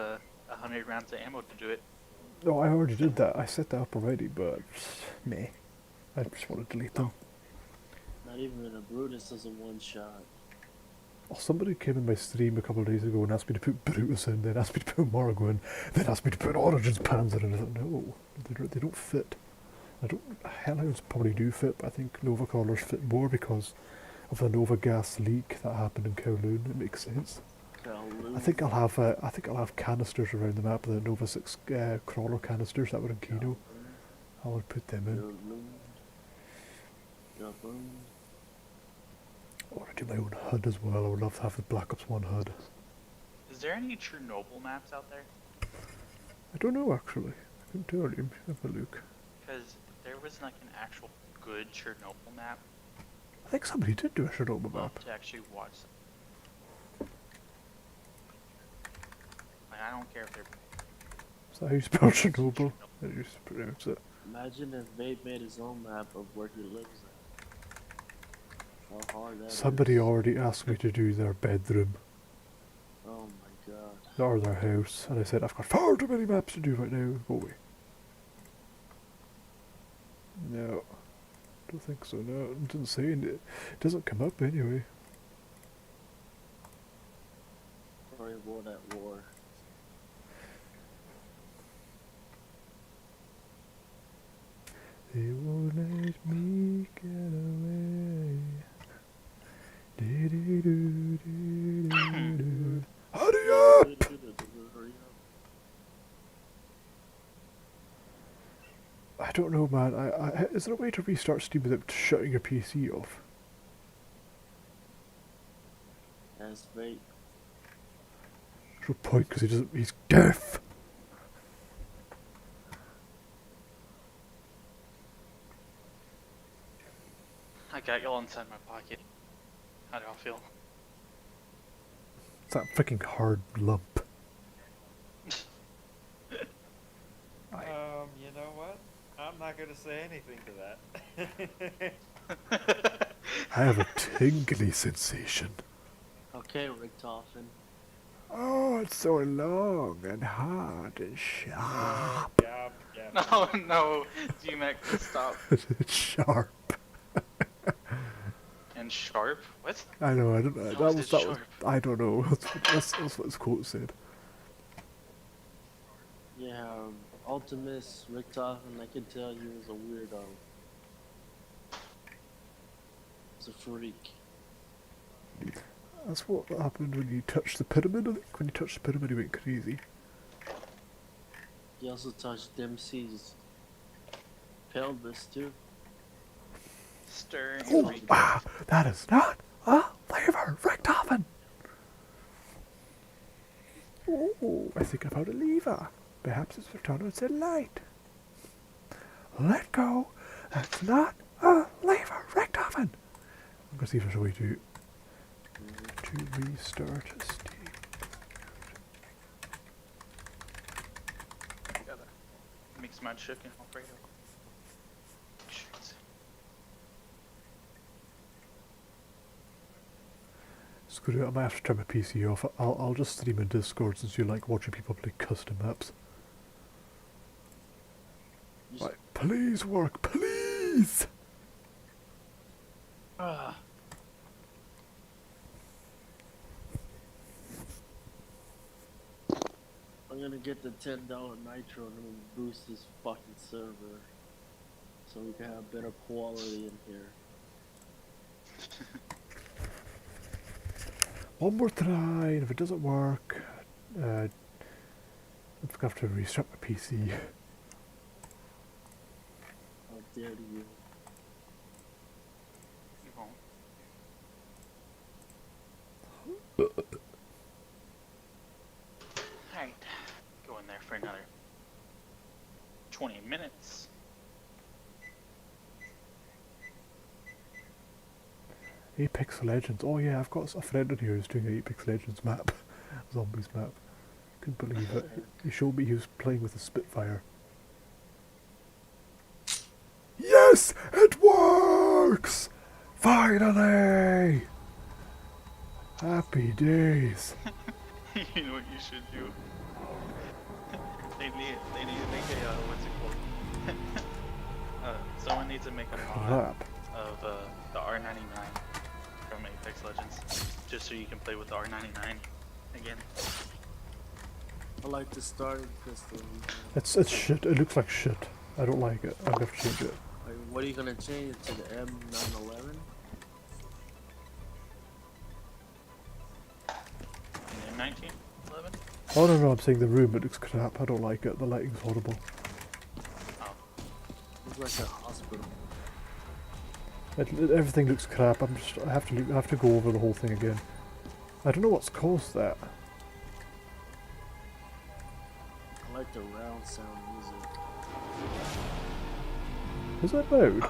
100 rounds of ammo to do it. No, I already did that. I set that up already, but meh. I just want to delete them. Not even a Brutus does a one-shot. Well, somebody came in my stream a couple of days ago and asked me to put Brutus in, then asked me to put Margo in, then asked me to put Origins Panzer in. I thought, no, they don't fit. Hellhounds probably do fit, but I think Nova Collars fit more because of the Nova gas leak that happened in Kowloon. It makes sense. Kowloon. I think I'll have canisters around the map, the Nova 6 crawler canisters that were in Kino. I would put them in. I want to do my own HUD as well. I would love to have the Black Ops 1 HUD. Is there any Chernobyl maps out there? I don't know actually. I can tell you. Have a look. Because there was like an actual good Chernobyl map. I think somebody did do a Chernobyl map. To actually watch them. Like, I don't care if they're... Is that how you spell Chernobyl? How do you pronounce it? Imagine if Vape made his own map of where he lives at. How hard that Somebody is. already asked me to do their bedroom. Oh my god. Or their house. And I said, I've got far too many maps to do right now. Go away. No. Don't think so, no. It didn't say it. Doesn't come up anyway. Probably won at war. They won't let me get away. Hurry up! I don't know, man. Is there a way to restart Steam without shutting your PC off? As Vape. There's no point because he's deaf. I got y'all inside my pocket. How do y'all feel? It's that freaking hard lump. You know what? I'm not gonna say anything to that. I have a tingly sensation. Okay, Richtofen. Oh, it's so long and hard and sharp. Yeah. No, no, G-Mac, stop. It's sharp. And sharp? What? I know. I don't know. How is it sharp? I don't know. That's what his quote said. Yeah, Ultimus Richtofen, I can tell he was a weirdo. He's a freak. That's what happened when you touched the pyramid. I think when you touched the pyramid, he went crazy. He also touched Dempsey's pelvis too. Stirring. Oh, wow! That is not a lever, Richtofen. Oh, I think I found a lever. Perhaps it's for turning its light. Let go. That's not a lever, Richtofen. I'm gonna see if there's a way to restart Steam. Gotta mix my chicken Alfredo. Screw it, I might have to turn my PC off. I'll just stream in Discord since you like watching people play custom maps. Right, please work, please! I'm gonna get the $10 nitro and boost this fucking server so we can have better quality in here. One more try, and if it doesn't work, I'm gonna have to restart my PC. How dare you? You won't. Alright. Go in there for another 20 minutes. Apex Legends. Oh yeah, I've got a friend in here who's doing an Apex Legends map. Zombies map. Couldn't believe it. He showed me he was playing with a Spitfire. Yes! It works! Finally! Happy days. You know what you should do? They need to make a, what's it called? Someone needs to make a mod of the R99 from Apex Legends, just so you can play with the R99 again. I like the starting pistol. It's shit. It looks like shit. I don't like it. I'm gonna have to change it. Like, what are you gonna change it to, the M911? M1911? Oh no, I'm saying the room. It looks crap. I don't like it. The lighting's horrible. Oh. Looks like a hospital. Everything looks crap. I have to go over the whole thing again. I don't know what's caused that. I like the round sound music. Is that loud?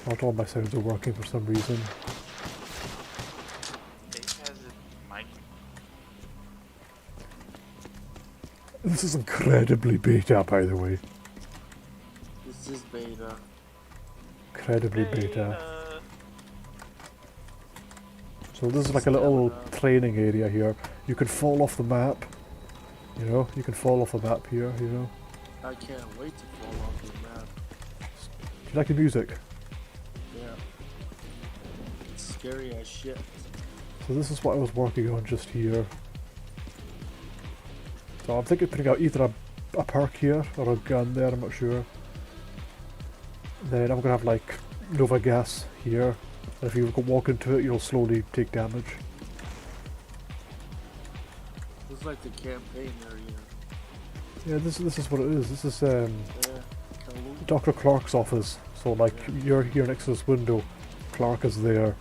Not all my sounds are working for some reason. Dave has a mic. This is incredibly beta, by the way. This is beta. Incredibly beta. So this is like a little training area here. You can fall off the map. You know, you can fall off the map here, you know. I can't wait to fall off the map. Do you like the music? Yeah. It's scary as shit. So this is what I was working on just here. So I'm thinking of putting out either a perk here or a gun there, I'm not sure. Then I'm gonna have like Nova gas here. And if you walk into it, you'll slowly take damage. It's like the campaign area. Yeah, this is what it is. This is Yeah. Dr. Clark's office. So like you're here next to this window, Clark is there,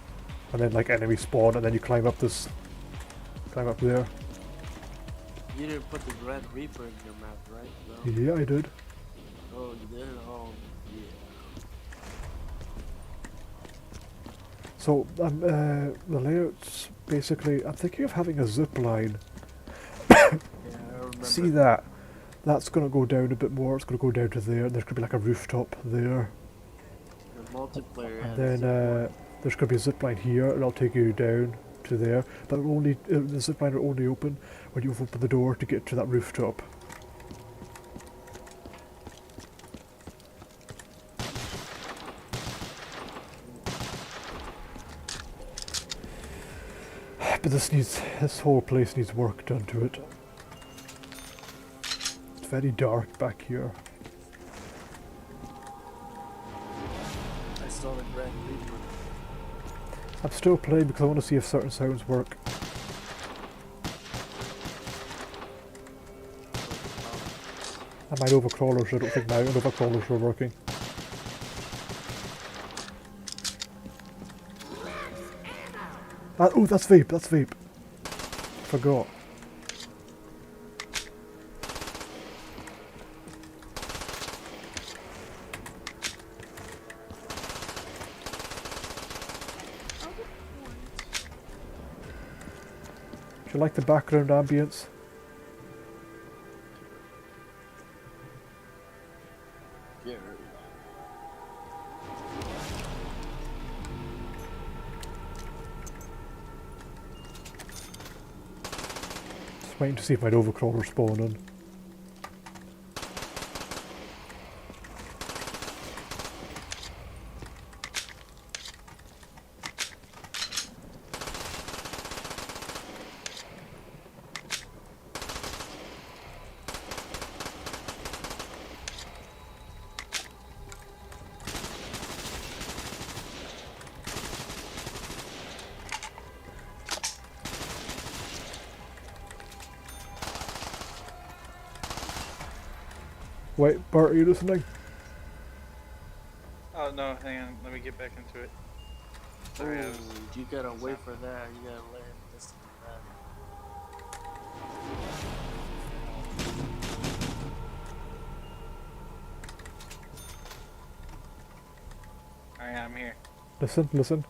and then like enemies spawn, and then you climb up there. You didn't put the Grand Reaper in your map, right? No? Yeah, I did. Oh, you did? Oh, yeah. So the layouts basically, I'm thinking of having a zip line. Yeah, I remember. See that? That's gonna go down a bit more. It's gonna go down to there. There's gonna be like a rooftop there. The multiplayer And has then there's gonna be a zip line here, and I'll take you down to there. But the zip line will only open when you open the door to get to that rooftop. But this whole place needs work done to it. It's very dark back here. I saw the Grand Reaper. I'm still playing because I want to see if certain sounds work. And my Nova crawlers, I don't think my Nova crawlers were working. Oh, that's vape, that's vape. Forgot. Do you like the background ambience? Yeah. Just waiting to see if my Nova crawler spawn in. Wait, Bart, are you listening? Oh no, hang on. Let me get back into it. Sorry, I was. You gotta wait for that. You gotta let him listen to that. Alright, I'm here. Listen, listen.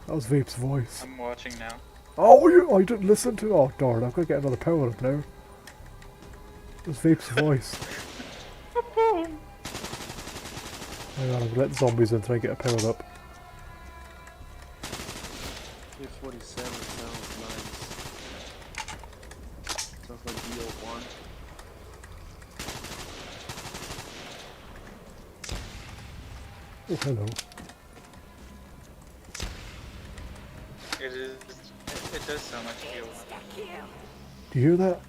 That was Vape's voice. I'm watching now. Oh, you didn't listen to? Oh, darn, I've got to get another power up now. It was Vape's voice. Hang on, I'm gonna let the zombies in and try and get a power up. 347 sounds nice. Sounds like BO1. Oh, hello. It is. It does sound like you. Do you hear that?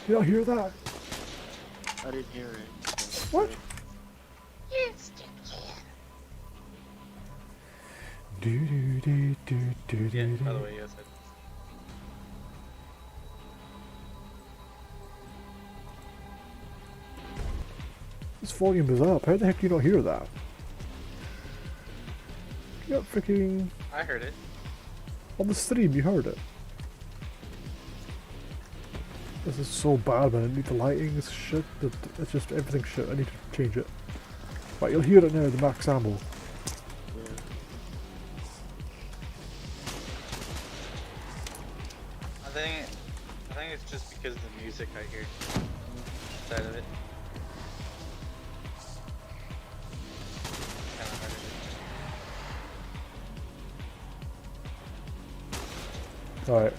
You don't hear that? I didn't hear it. What? Do do do do do Yeah, do. by the way, yes. This volume is up. How the heck do you not hear that? You got freaking I heard it. on the stream. You heard it. This is so bad, man. I need the lighting. It's shit. It's just everything shit. I need to change it. Right, you'll hear it now. The max ammo. I think it's just because of the music I hear inside of it. Kinda hard to do. Alright.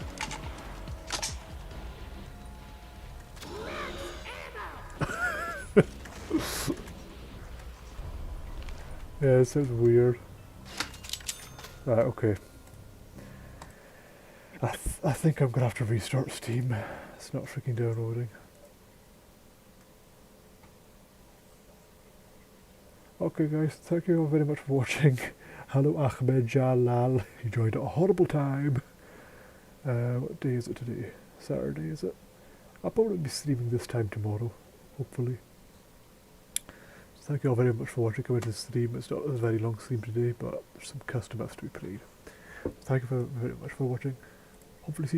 Yeah, it sounds weird. Right, okay. I think I'm gonna have to restart Steam. It's not freaking downloading. Okay guys, thank you all very much for watching. Hello Ahmed Jalal, you joined at a horrible time. What day is it today? Saturday is it? I'll probably be streaming this time tomorrow, hopefully. So thank you all very much for watching. Coming to the stream. It's not a very long stream today, but there's some custom maps to be played. Thank you very much for watching. Hopefully see you